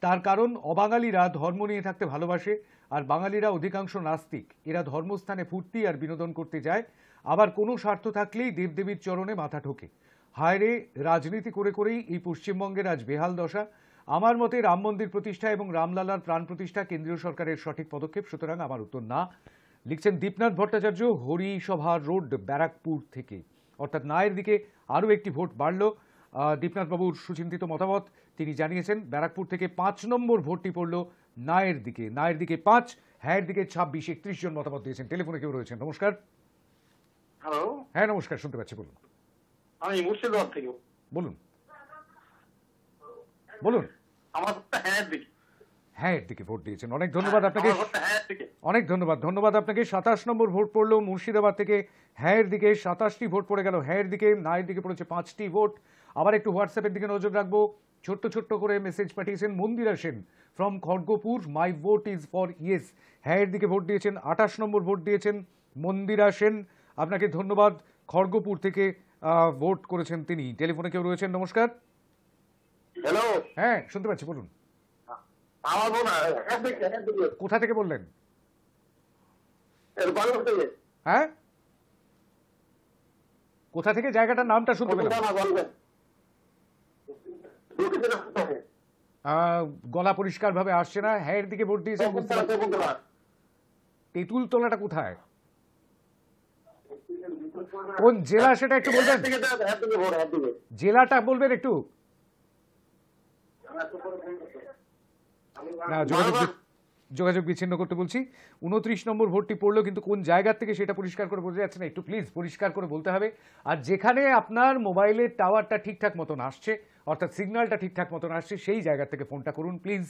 তার কারণ অবাঙালিরা ধর্ম নিয়ে থাকতে ভালোবাসে, আর বাঙালিরা অধিকাংশ নাস্তিক। এরা ধর্মস্থানে ফুর্তি আর বিনোদন করতে যায়, আবার কোনো স্বার্থ থাকলেই দেবদেবীর চরণে মাথা ঠোকে। হায়রে, রাজনীতি করে করেই এই পশ্চিমবঙ্গের আজ বেহাল দশা। আমার মতে রাম মন্দির প্রতিষ্ঠা এবং রামলালার প্রাণ প্রতিষ্ঠা কেন্দ্রীয় সরকারের সঠিক পদক্ষেপ, সুতরাং আমার উত্তর না। লিখছেন দীপনাথ ভট্টাচার্য, হরিসভা রোড, ব্যারাকপুর থেকে। অর্থাৎ নায়ের দিকে আরও একটি ভোট বাড়ল। দীপনাথ বাবুর সুচিন্তিত মতামত তিনি জানিয়েছেন। ব্যারাকপুর থেকে 5 নম্বর ভোটটি পড়ল নায়ের দিকে। নায়ের দিকে 5, হ্যাঁয়ের দিকে 26। 31 জন মতামত দিয়েছেন। টেলিফোনে কেউ রয়েছেন। নমস্কার। হ্যালো, হ্যাঁ নমস্কার, শুনতে পাচ্ছি, বলুন। আমি মুর্শিদাবাদ থেকে বলুন বলুন। আমার ভোটটা হ্যাঁ দিকে। হ্যাঁ এর দিকে ভোট দিয়েছেন, অনেক ধন্যবাদ আপনাকে। আমার ভোটটা হ্যাঁ দিকে। অনেক ধন্যবাদ আপনাকে। 27 নম্বর ভোট পড়লো মুর্শিদাবাদ থেকে হ্যাঁয়ের দিকে। 27টি ভোট পড়ে গেল হ্যাঁয়ের দিকে। নায়ের দিকে পড়েছে 5টি ভোট। আবার একটু হোয়াটসঅ্যাপের দিকে নজর রাখবো। ছোট্ট ছোট্ট করে মেসেজ পাঠিয়েছেন Mandira Sen from Kharagpur. My vote is for yes. হ্যাঁয়ের দিকে ভোট দিয়েছেন। 28 নম্বর ভোট দিয়েছেন মন্দিরা সেন, আপনাকে ধন্যবাদ। খড়গপুর থেকে ভোট করেছেন তিনি। টেলিফোনে কেউ রয়েছেন। নমস্কার। হ্যালো, হ্যাঁ শুনতে পাচ্ছি, বলুন। আমার ভোট হ্যাঁ দিকে। কোথা থেকে বললেন? বাংলা থেকে হ্যাঁ, কোথা থেকে জায়গাটার নামটা শুনতে পেলাম? বলবেন গলা পরিষ্কার ভাবে আসছে না। হ্যাঁ এর দিকে ভোট দিয়েছেন বুঝতে পারছি। তেঁতুল তলাটা কোথায়, কোন জেলা সেটা একটু বলবেন? জেলাটা বলবেন একটু? না, যোগাযোগ বিচ্ছিন্ন করতে বলছি। 29 নম্বর ভোটটি পড়লো, কিন্তু কোন জায়গা থেকে সেটা পরিষ্কার করে বোঝা যাচ্ছে না। একটু প্লিজ পরিষ্কার করে বলতে হবে। আর যেখানে আপনার মোবাইলের টাওয়ারটা ঠিকঠাক মতন আসছে, অর্থাৎ সিগন্যালটা ঠিকঠাক মতন আসছে, সেই জায়গা থেকে ফোনটা করুন প্লিজ,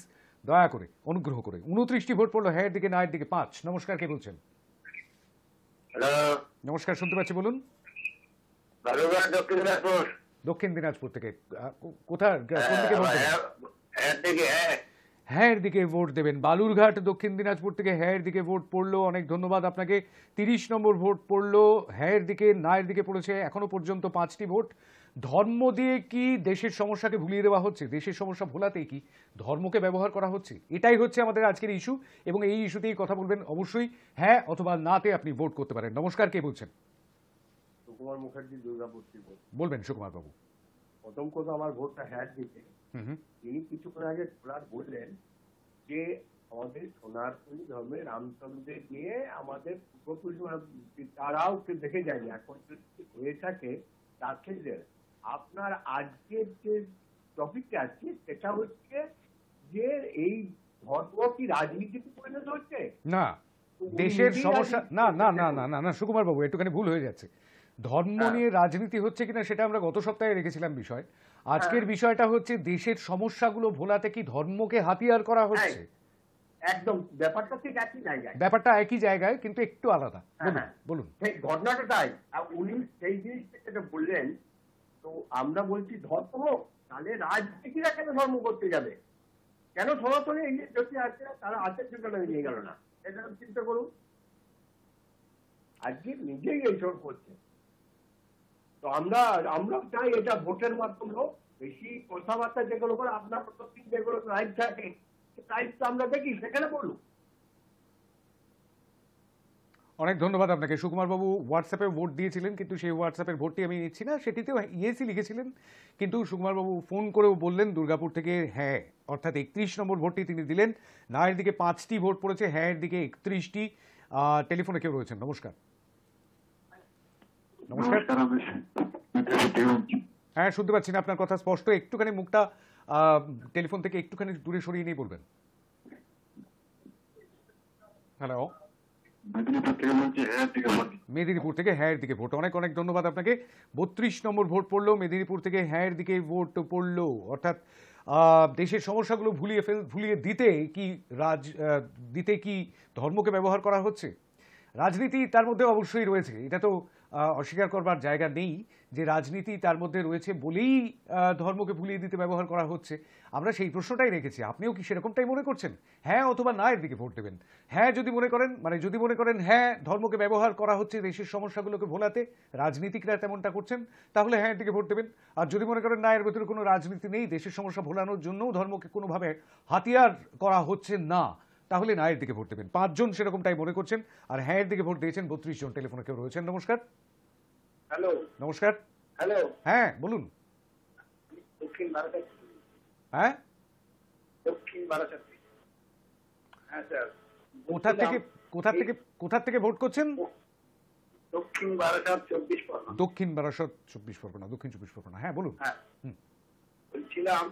দয়া করে, অনুগ্রহ করে। 29টি ভোট পড়লো, হ্যাঁ দিকে না এর দিকে 5। নমস্কার, কে বলছেন? নমস্কার, শুনতে পাচ্ছি, বলুন। দক্ষিণ দিনাজপুর থেকে। কোথায়, কোন দিকে ভোট দেবেন? হ্যাঁ এর দিকে ভোট দেবেন। বালুরঘাট দক্ষিণ দিনাজপুর থেকে হ্যাঁ এর দিকে ভোট পড়লো, অনেক ধন্যবাদ আপনাকে। 30 নম্বর ভোট পড়লো, হ্যাঁ এর দিকে না এর দিকে পড়েছে এখনো পর্যন্ত 5টি ভোট। ধর্ম দিয়ে কি দেশের সমস্যাকে ভুলিয়ে দেওয়া হচ্ছে? দেশের সমস্যা ভোলাতেই কি ধর্মকে ব্যবহার করা হচ্ছে? এটাই হচ্ছে আমাদের আজকের ইস্যু, এবং এই ইস্যুতেই কথা বলবেন। অবশ্যই হ্যাঁ অথবা নাতে আপনি ভোট করতে পারেন। নমস্কার, কে বলছেন? সুকুমার মুখার্জি, দুর্গাপুর থেকে। বলবেন সুকুমার বাবু। প্রথম কথা, আমার ভোটটা হ্যাঁ দিতে। তিনি কিছুক্ষণ আগে খোলার বললেন যে আমাদের সনাতনী ধর্মের রামচন্দ্রের নিয়ে আমাদের পূর্বপুরুষ তারাও দেখে যায়নি, এখন যদি হয়ে থাকে তাকে আপনার আজকের যে টপিকটা আছে সেটা হচ্ছে যে এই ধর্ম কি রাজনীতিতে পরিণত হচ্ছে? না, দেশের সমস্যা না না না না না না সুকুমার বাবু, একটুখানি ভুল হয়ে যাচ্ছে। ধর্ম নিয়ে রাজনীতি হচ্ছে কিনা সেটা আমরা গত সপ্তাহে রেখেছিলাম বিষয়। আজকের বিষয়টা হচ্ছে দেশের সমস্যাগুলো ভোলাতে কি ধর্মকে হাতিয়ার করা হচ্ছে? একদম ব্যাপারটা ঠিক একই জায়গায়, ব্যাপারটা একই জায়গায় কিন্তু একটু আলাদা। বলুন। সেই ঘটনাটা তাই। উনি সেই জিনিসটা বললেন, তো আমরা বলছি ধর্ম হোক, তাহলে রাজনীতিরা কেন ধর্ম করতে যাবে? কেন সনাতনে এই যে যদি আছে তারা আচার যোগ্যতা নিয়ে গেল না? এটা চিন্তা করুন। আজকে নিজেই এইসব করছে। তো আমরা চাই এটা ভোটের মাধ্যমে হোক। বেশি কথাবার্তা যেগুলো করে আপনার প্রত্যেক যেগুলো রাইট থাকে রাইট আমরা দেখি সেখানে বলুন। অনেক ধন্যবাদ আপনাকে। সুকুমার বাবু হোয়াটসঅ্যাপে ভোট দিয়েছিলেন, কিন্তু সেই হোয়াটসঅ্যাপের ভোটটি আমি নিচ্ছি না। সেটিতেও ইয়েসি লিখেছিলেন, কিন্তু সুকুমার বাবু ফোন করেও বললেন দুর্গাপুর থেকে হ্যাঁ, অর্থাৎ 31 নম্বর ভোটটি তিনি দিলেন। না এর দিকে 5টি ভোট পড়েছে, হ্যাঁ এর দিকে 31টি। টেলিফোনে কেউ রয়েছেন? নমস্কার। নমস্কার। হ্যাঁ শুনতে পাচ্ছি না আপনার কথা স্পষ্ট। একটুখানি মুখটা টেলিফোন থেকে একটুখানি দূরে সরিয়ে নিয়ে বলবেন। হ্যালো, মেদিনীপুর থেকে হ্যাঁ এর দিকে ভোট। অনেক অনেক ধন্যবাদ আপনাকে। 32 নম্বর ভোট পড়লো, মেদিনীপুর থেকে হ্যাঁ এর দিকে ভোট পড়লো। অর্থাৎ দেশের সমস্যাগুলো ভুলিয়ে দিতে কি ধর্মকে ব্যবহার করা হচ্ছে? রাজনীতি তার মধ্যে অবশ্যই রয়েছে, এটা তো অস্বীকার করবার জায়গা নেই যে রাজনীতি তার মধ্যে রয়েছে বলেই ধর্মকে ভুলিয়ে দিতে ব্যবহার করা হচ্ছে। আমরা সেই প্রশ্নটাই রেখেছি। আপনিও কি সেরকমটাই মনে করছেন? হ্যাঁ অথবা না এর দিকে ভোট দেবেন। হ্যাঁ যদি মনে করেন হ্যাঁ ধর্মকে ব্যবহার করা হচ্ছে দেশের সমস্যাগুলোকে ভোলাতে, রাজনীতিকরা তেমনটা করছেন, তাহলে হ্যাঁ এর দিকে ভোট দেবেন। আর যদি মনে করেন না, এর ভেতরে কোনো রাজনীতি নেই, দেশের সমস্যা ভোলানোর জন্যও ধর্মকে কোনোভাবে হাতিয়ার করা হচ্ছে না, তাহলে না এর দিকে ভোট দেবেন। 5 জন সেরকমটাই মনে করছেন, আর হ্যাঁ এর দিকে ভোট দিয়েছেন 32 জন। টেলিফোনে কেউ রয়েছেন? নমস্কার। হ্যালো। নমস্কার। হ্যালো। হ্যাঁ বলুন। দক্ষিণ ভারতের। হ্যাঁ দক্ষিণ ভারতের। হ্যাঁ স্যার। কোথা থেকে ভোট করছেন? দক্ষিণ বারাসাত 24 পরগনা। দক্ষিণ বারাসাত 24 পরগনা, দক্ষিণ 24 পরগনা। হ্যাঁ বলুন। হ্যাঁ বলছিলাম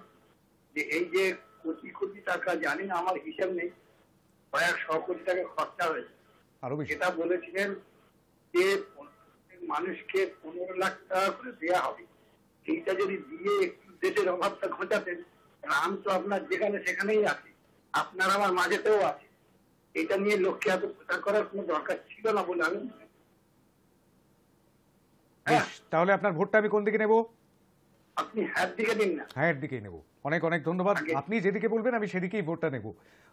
যে এই যে কোটি কোটি টাকা, জানি না আমার হিসাব নেই, কয়েক 100 কোটি টাকা খরচা হয়েছে। আরো বেশি। এটা বলেছিলেন যে মানুষকে 15 লাখ টাকা করে দেওয়া হবে। এইটা যদি দিয়ে একটু দেশের অভাবটা ঘটাতেন, রাম তো আপনার যেখানে সেখানেই আছে, আপনার আমার মাঝেতেও আছে। এটা নিয়ে লোককে এত প্রচার করার কোনো দরকার ছিল না বলে আমি। তাহলে আপনার ভোটটা আমি কোন দিকে নেব? আপনি হ্যাঁ দিকে দিন না। হ্যাঁ দিকেই নেব। অনেক অনেক ধন্যবাদ। আপনি যেদিকে বলবেন আমি সেদিকেই ভোটটা নেব।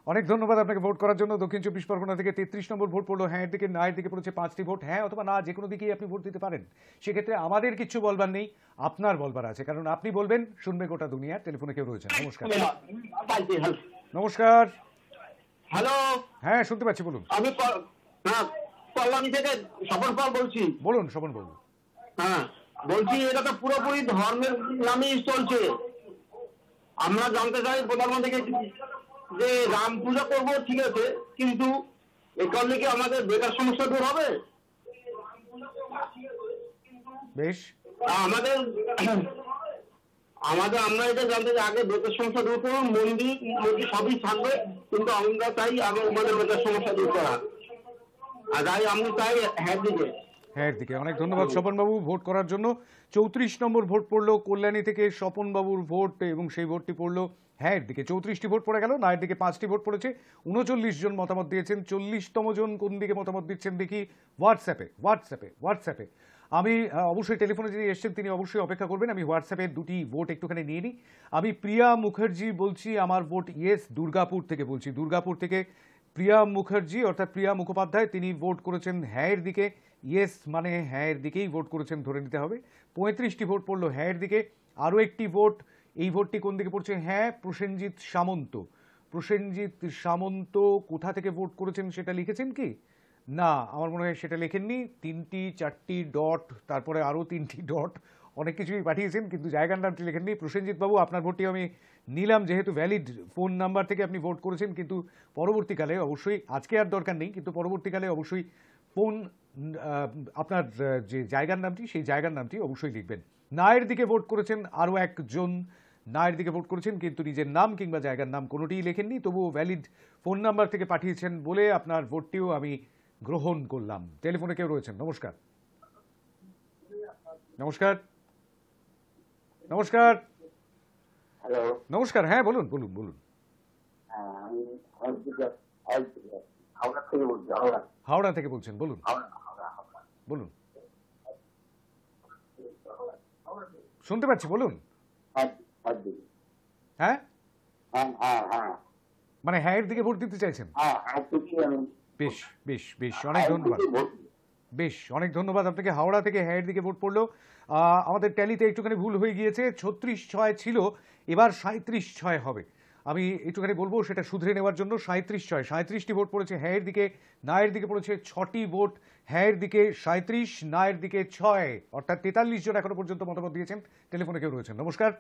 অনেক ধন্যবাদ আপনাকে ভোট করার জন্য। দক্ষিণ 24 পরগনা থেকে 33 নম্বর ভোট পড়লো হ্যাঁ এর দিকে, না এর দিকে পড়েছে 5টি ভোট। হ্যাঁ অথবা না যে কোনো দিকেই আপনি ভোট দিতে পারেন। সেক্ষেত্রে আমাদের কিছু বলবার নেই, আপনার বলবার আছে, কারণ আপনি বলবেন শুনবে গোটা দুনিয়া। টেলিফোনে কেউ রয়েছেন? নমস্কার। নমস্কার। হ্যালো। হ্যাঁ শুনতে পাচ্ছি, বলুন। আমি কল্যাণী থেকে স্বপন পাল বলছি। বলুন স্বপন বাবু। হ্যাঁ, বলছি এটা তো পুরোপুরি ধর্মের নামেই চলছে। আমরা জানতে চাই প্রধানমন্ত্রীকে যে রাম পূজা করবো, ঠিক আছে, কিন্তু এ করলে কি আমাদের বেকার সমস্যা দূর হবে? বেশ, আমাদের আমরা এটা জানতে চাই, আগে বেকার সমস্যা দূর করুন, মন্দির সবই থাকবে, কিন্তু আমরা চাই আগে আমাদের বেকার সমস্যা দূর করা। আর তাই আমি চাই হ্যাঁ দিকে। হ্যাঁ দিকে। অনেক ধন্যবাদ স্বপন বাবু ভোট করার জন্য। 34 নম্বর ভোট পড়লো কল্যাণী থেকে স্বপন বাবুর ভোট, এবং সেই ভোটটি পড়লো হ্যাঁ দিকে। 34টি ভোট পড়ে গেল, নায়ের দিকে 5টি ভোট পড়েছে। 39 জন মতামত দিয়েছেন। 40তম জন কোন দিকে মতামত দিচ্ছেন দেখি হোয়াটসঅ্যাপে। আমি অবশ্যই টেলিফোনে যিনি এসছেন তিনি অবশ্যই অপেক্ষা করবেন। আমি হোয়াটসঅ্যাপে দুটি ভোট একটুখানি নিয়ে নিই। আমি প্রিয়া মুখার্জি বলছি, আমার ভোট ইয়েস। দুর্গাপুর থেকে বলছি, দুর্গাপুর থেকে প্রিয়া মুখার্জি অর্থাৎ প্রিয়া মুখোপাধ্যায়, তিনি ভোট করেছেন হ্যাঁয়ের দিকে। ইয়েস মানে হ্যাঁয়ের দিকেই ভোট করেছেন ধরে নিতে হবে। 35টি ভোট পড়লো হ্যাঁয়ের দিকে। আরও একটি ভোট, এই ভোটটি কোন দিকে পড়ছে? হ্যাঁ, প্রসেনজিৎ সামন্ত কোথা থেকে ভোট করেছেন সেটা লিখেছেন কি? না, আমার মনে হয় সেটা লেখেননি। 3টি 4টি ডট, তারপরে আরও 3টি ডট, অনেক কিছুই পাঠিয়েছেন কিন্তু জায়গার নামটি লেখেননি। প্রসেনজিৎ বাবু, আপনার ভোটটি আমি নিলাম যেহেতু ভ্যালিড ফোন নাম্বার থেকে আপনি ভোট করেছেন, কিন্তু পরবর্তীকালে অবশ্যই, আজকে আর দরকার নেই, কিন্তু পরবর্তীকালে অবশ্যই ফোন আপনার যে জায়গার নামটি সেই জায়গার নামটি অবশ্যই লিখবেন। নায়ের দিকে ভোট করেছেন আরও একজন, নায়ের দিকে ভোট করেছেন কিন্তু নিজের নাম কিংবা জায়গার নাম কোনোটিই লেখেননি, তবুও ভ্যালিড ফোন নাম্বার থেকে পাঠিয়েছেন বলে আপনার ভোটটিও আমি গ্রহণ করলাম। টেলিফোনে কেউ রয়েছেন? নমস্কার। হ্যালো, নমস্কার। হ্যাঁ বলুন। হাওড়া থেকে বলছেন, বলুন। শুনতে পাচ্ছি, বলুন। হ্যাঁ, মানে হ্যাঁয়ের দিকে ভোট দিতে চাইছেন? বেশ, অনেক ধন্যবাদ। অনেক ধন্যবাদ আপনাকে। হাওড়া থেকে হ্যাঁয়ের দিকে ভোট পড়লো। আমাদের ট্যালিতে একটুখানি ভুল হয়ে গিয়েছে, 36-6 ছিল, এবার 37-6 হবে। আমি একটুখানি বলবো সেটা শুধরে নেওয়ার জন্য। 37-6, 37টি ভোট পড়েছে হ্যাঁয়ের দিকে। নায়ের দিকে পড়েছে 6টি ভোট। হ্যাঁয়ের দিকে 37, নায়ের দিকে 6, অর্থাৎ 43 জন এখনো পর্যন্ত মতামত দিয়েছেন। টেলিফোনে কেউ রয়েছেন? নমস্কার।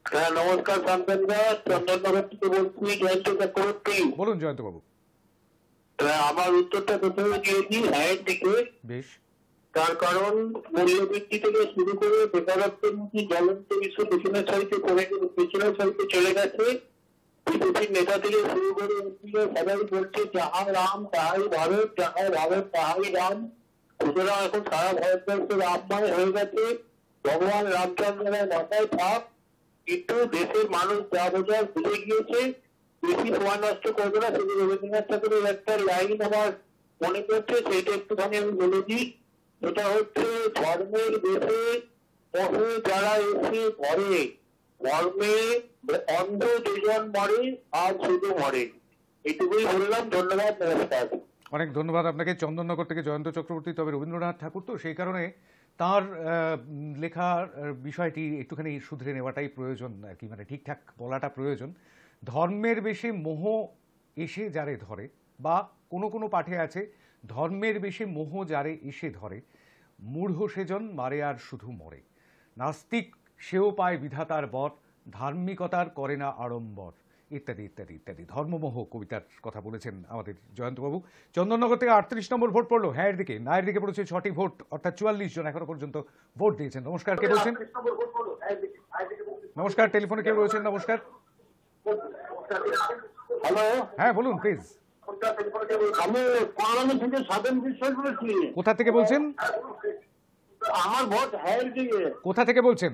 হ্যাঁ নমস্কার, চন্দননগর থেকে বলছি, জয়ন্ত চক্রবর্তী। বলুন জয়ন্ত বাবু। আমার উত্তরটা প্রথমে দিয়েছি হ্যাঁয়ের দিকে। বেশ। তার কারণ মূল্যবৃদ্ধি থেকে শুরু করে বেকারত্বের মুখী জ্বলন্ত বিশ্ব পেছনের সারিতে চলে গেছে। বিজেপির নেতা থেকে শুরু করে সবাই বলছে যাহা রাম তাহাই ভারত, যাহা ভারত তাহাই রাম। সুতরাং এখন সারা ভারতবর্ষ রামময় হয়ে গেছে। ভগবান রামচন্দ্রের মাথায় থাক, কিন্তু দেশের মানুষ যা বোঝার বুঝে গিয়েছে। বেশি সময় নষ্ট করবে না। শুধু রবীন্দ্রনাথ ঠাকুরের একটা লাইন আমার মনে করছে, সেইটা একটুখানি আমি বলে দিই। এটা হচ্ছে, ধর্মের দেশে পশু যারা এসে ঘরে, ধর্মে অন্ধ দুজন মরে আর শুধু মরে। এটুকুই বললাম। ধন্যবাদ, নমস্কার। অনেক ধন্যবাদ আপনাকে। চন্দননগর থেকে জয়ন্ত চক্রবর্তী। তবে রবীন্দ্রনাথ ঠাকুর তো, সেই কারণে তার লেখার বিষয়টি একটুখানি শুধরে নেওয়াটাই প্রয়োজন আর কি, মানে ঠিকঠাক বলাটা প্রয়োজন। ধর্মের বেশে মোহ এসে যারে ধরে, বা কোনো পাঠে আছে ধর্মের বেশে মোহ যারে এসে ধরে, মূঢ় সেজন মারে আর শুধু মরে। নাস্তিক সেও পায় বিধাতার বর, ধার্মিকতার করে না আড়ম্বর, ইত্যাদি ইত্যাদি ইত্যাদি। ধর্মমোহ কবিতার কথা বলেছেন আমাদের জয়ন্তবাবু। চন্দননগর থেকে 38 নম্বর ভোট পড়লো হ্যাঁয়ের দিকে। নায়ের দিকে পড়েছে 6টি ভোট, অর্থাৎ 44 জন এখনো পর্যন্ত ভোট দিয়েছেন। নমস্কার, কে বলছেন? নমস্কার, টেলিফোনে কে রয়েছেন? নমস্কার। হ্যালো, হ্যাঁ বলুন প্লিজ। আমি কল্যাণী থেকে স্বাধীন বিশ্বাস বলছি। কোথা থেকে বলছেন? আমার ভোট হ্যাঁয়ের দিকে। কোথা থেকে বলছেন?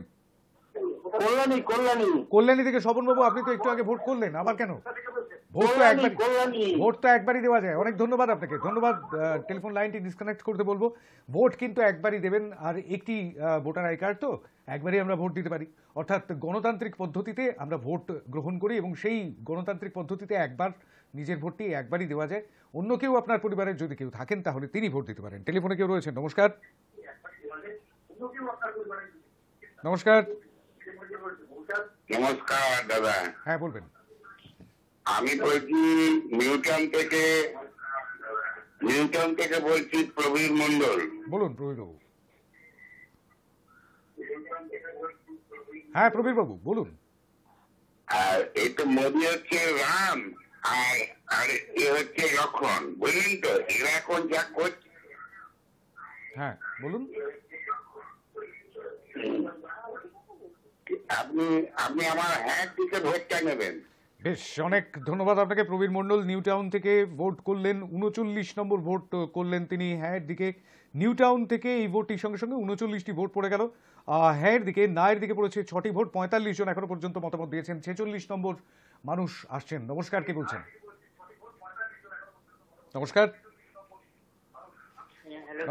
কল্যাণী থেকে। স্বপনবাবু, আপনি তো একটু আগে ভোট করলেন, আবার কেন? ভোট তো একবারই দেওয়া যায়। অনেক ধন্যবাদ আপনাকে, ধন্যবাদ। টেলিফোন লাইনটি ডিসকানেক্ট করতে বলবো। ভোট কিন্তু একবারই দেবেন, আর একটি ভোটার আই কার্ড, তো একবারই আমরা ভোট দিতে পারি। অর্থাৎ গণতান্ত্রিক পদ্ধতিতে আমরা ভোট গ্রহণ করি, এবং সেই গণতান্ত্রিক পদ্ধতিতে একবার নিজের ভোটটি একবারই দেওয়া যায়। অন্য কেউ আপনার পরিবারের যদি কেউ থাকেন তাহলে তিনি ভোট দিতে পারেন। টেলিফোনে কেউ রয়েছেন? নমস্কার। নমস্কার দাদা। হ্যাঁ বলবেন। আমি বলছি নিউটাউন থেকে নিউটাউন থেকে বলছি প্রবীর মন্ডল। বলুন প্রবীর বাবু। হ্যাঁ প্রবীর বাবু বলুন। আর এই তো মোদী হচ্ছে রাম, আর আর এ হচ্ছে লক্ষণ, বুঝলেন তো? এরা এখন যা করছে, হ্যাঁ বলুন। আপনি আপনি আমার হ্যাঁ দিকে ভোটটা নেবেন। বেশ, অনেক ধন্যবাদ আপনাকে প্রবীর মণ্ডল। নিউ টাউন থেকে ভোট করলেন, 39 নম্বর ভোট করলেন তিনি হ্যাঁ দিকে। নিউ টাউন থেকে এই ভোটটির সঙ্গে সঙ্গে 39টি ভোট পড়ে গেল হ্যাঁ দিকে। নায়ের দিকে পড়েছে 6টি ভোট। 45 জন এখনো পর্যন্ত মতামত দিয়েছেন। 46 নম্বর মানুষ আসছেন। নমস্কার, কে বলছেন? নমস্কার।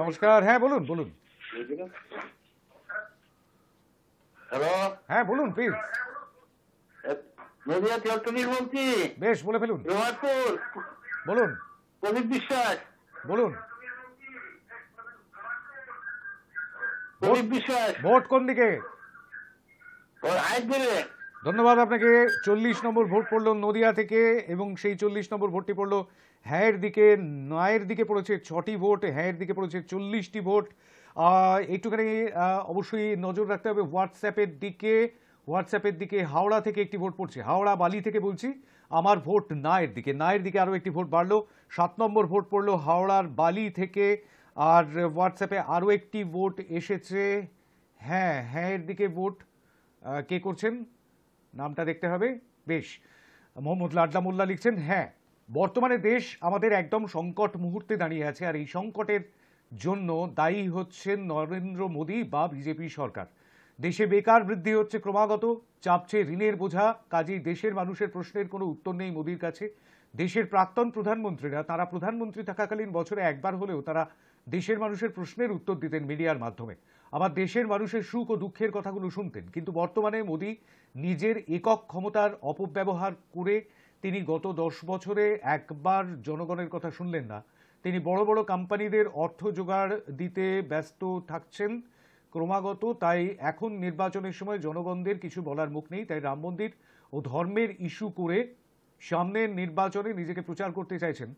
নমস্কার, হ্যাঁ বলুন বলুন। হ্যালো, হ্যাঁ বলুন প্লিজ। নদিয়া চট্টগ্রাম বলছি। বেশ, বলে ফেলুন। রোহারপুর, বলুন প্রদীপ বিশ্বাস। বলুন। প্রদীপ বিশ্বাস। ভোট কোন দিকে? ওর হাইট দিলে। ধন্যবাদ আপনাকে। 40 নম্বর ভোট পড়লো নদিয়া থেকে এবং সেই 40 নম্বর ভোটটি পড়লো হ্যাঁয়ের দিকে। নয়ের দিকে পড়েছে 6টি ভোট, হ্যাঁয়ের দিকে পড়েছে 40টি ভোট। একটুখানি অবশ্যই নজর রাখতে হবে হোয়াটসঅ্যাপের দিকে। হোয়াটসঅ্যাপের দিকে হাওড়া থেকে একটি ভোট পড়ছে, হাওড়া বালি থেকে বলছি। আমার ভোট নায়ের দিকে। নায়ের দিকে আরও একটি ভোট বাড়লো, 7 নম্বর ভোট পড়লো হাওড়ার বালি থেকে। আর হোয়াটসঅ্যাপে আরও একটি ভোট এসেছে হ্যাঁ হ্যাঁয়ের দিকে ভোট। কে করছেন নামটা দেখতে হবে। বেশ, মোহাম্মদ লাডলা মোল্লা লিখছেন হ্যাঁ বর্তমানে দেশ আমাদের একদম সংকট মুহূর্তে দাঁড়িয়ে আছে, আর এই সংকটের জন্য দায়ী হচ্ছেন নরেন্দ্র মোদী বা বিজেপি সরকার। দেশে বেকার বৃদ্ধি হচ্ছে ক্রমাগত, চাপছে ঋণের বোঝা, কাজেই দেশের মানুষের প্রশ্নের কোনো উত্তর নেই মোদীর কাছে। দেশের প্রাক্তন প্রধানমন্ত্রীরা তারা প্রধানমন্ত্রী থাকাকালীন বছরে একবার হলেও তারা দেশের মানুষের প্রশ্নের উত্তর দিতেন মিডিয়ার মাধ্যমে, আবার দেশের মানুষের সুখ ও দুঃখের কথাগুলো শুনতেন। কিন্তু বর্তমানে মোদী নিজের একক ক্ষমতার অপব্যবহার করে তিনি গত 10 বছরে একবার জনগণের কথা শুনলেন না। তিনি বড় বড় কোম্পানিদের অর্থ জোগাড় দিতে ব্যস্ত থাকছেন ক্রমাগত। তাই এখন নির্বাচনের সময় জনগণদের কিছু বলার মুখ নেই। তাই রাম মন্দির ও ধর্মের ইস্যু করে সামনের নির্বাচনে নিজেকে প্রচার করতে চাইছেন।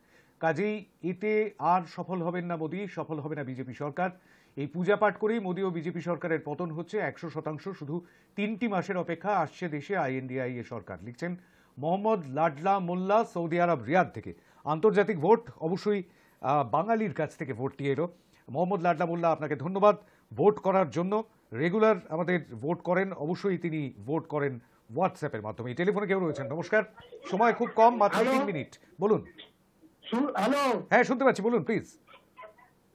কাজেই এতে আর সফল হবেন না মোদী, সফল হবে না বিজেপি সরকার। এই পূজা পাঠ করেই মোদী ও বিজেপি সরকারের পতন হচ্ছে 100%। শুধু 3টি মাসের অপেক্ষা, আসছে দেশে INDIA সরকার। লিখছেন মোহাম্মদ লাডলা মোল্লা, সৌদি আরব রিয়াদ থেকে। আন্তর্জাতিক ভোট অবশ্যই বাঙালির কাছ থেকে ভোটটি এলো। মোহাম্মদ লাডলা মোল্লা, আপনাকে ধন্যবাদ ভোট করার জন্য। রেগুলার আমাদের ভোট করেন, অবশ্যই তিনি ভোট করেন হোয়াটসঅ্যাপের মাধ্যমে। টেলিফোনে কেউ রয়েছেন? নমস্কার, সময় খুব কম, মাত্র 3 মিনিট। বলুন। হ্যালো, হ্যাঁ শুনতে পাচ্ছি, বলুন প্লিজ।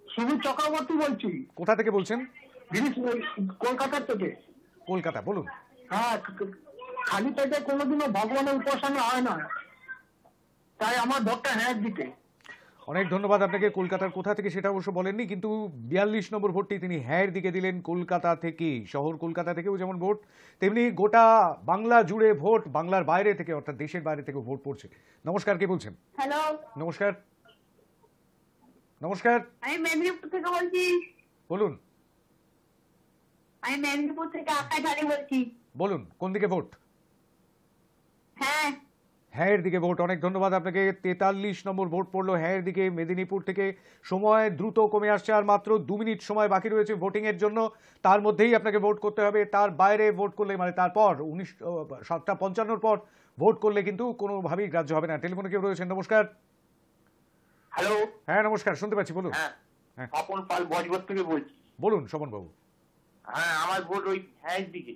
সুবীর চক্রবর্তী বলছি। কোথা থেকে বলছেন? কলকাতার থেকে। কলকাতা, বলুন। হ্যাঁ, খালি পেটে কোনোদিনও ভগবানের উপাসনা হয় না, তাই আমার ভোটটা হ্যাঁ দিতে। অনেক ধন্যবাদ আপনাকে। কলকাতার কোথা থেকে সেটা অবশ্য বলেননি, কিন্তু 42 নম্বর ভোটটি তিনি হ্যাঁর দিকে দিলেন। কলকাতা থেকে, শহর কলকাতা থেকেও যেমন ভোট, তেমনি গোটা বাংলা জুড়ে ভোট, বাংলার বাইরে থেকে অর্থাৎ দেশের বাইরে থেকেও ভোট পড়ছে। নমস্কার, কে বলছেন? হ্যালো, নমস্কার। নমস্কার, আমি মেদিনীপুর থেকে বলছি। বলুন। আমি মেদিনীপুর থেকে আকাশ ঢালি বলছি। বলুন কোন দিকে ভোট? হ্যাঁ হ্যাঁয়ের দিকে ভোট। অনেক ধন্যবাদ আপনাকে। 43 নম্বর ভোট পড়লো হ্যাঁয়ের দিকে মেদিনীপুর থেকে। সময় দ্রুত কমে আসছে, আর মাত্র 2 মিনিট সময় বাকি রয়েছে ভোটিং এর জন্য। তার মধ্যেই আপনাকে ভোট করতে হবে। তার বাইরে ভোট করলে, মানে তারপর 7:55 পর ভোট করলে কিন্তু কোনোভাবেই গ্রাহ্য হবে না। টেলিফোনে কেউ রয়েছেন? নমস্কার। হ্যালো, হ্যাঁ নমস্কার, শুনতে পাচ্ছি, বলুন। হ্যাঁ, হ্যাঁ। স্বপন পাল বজবজ থেকে বলছি। বলুন স্বপন বাবু। হ্যাঁ, আমার ভোট ওই হ্যাঁ দিকে।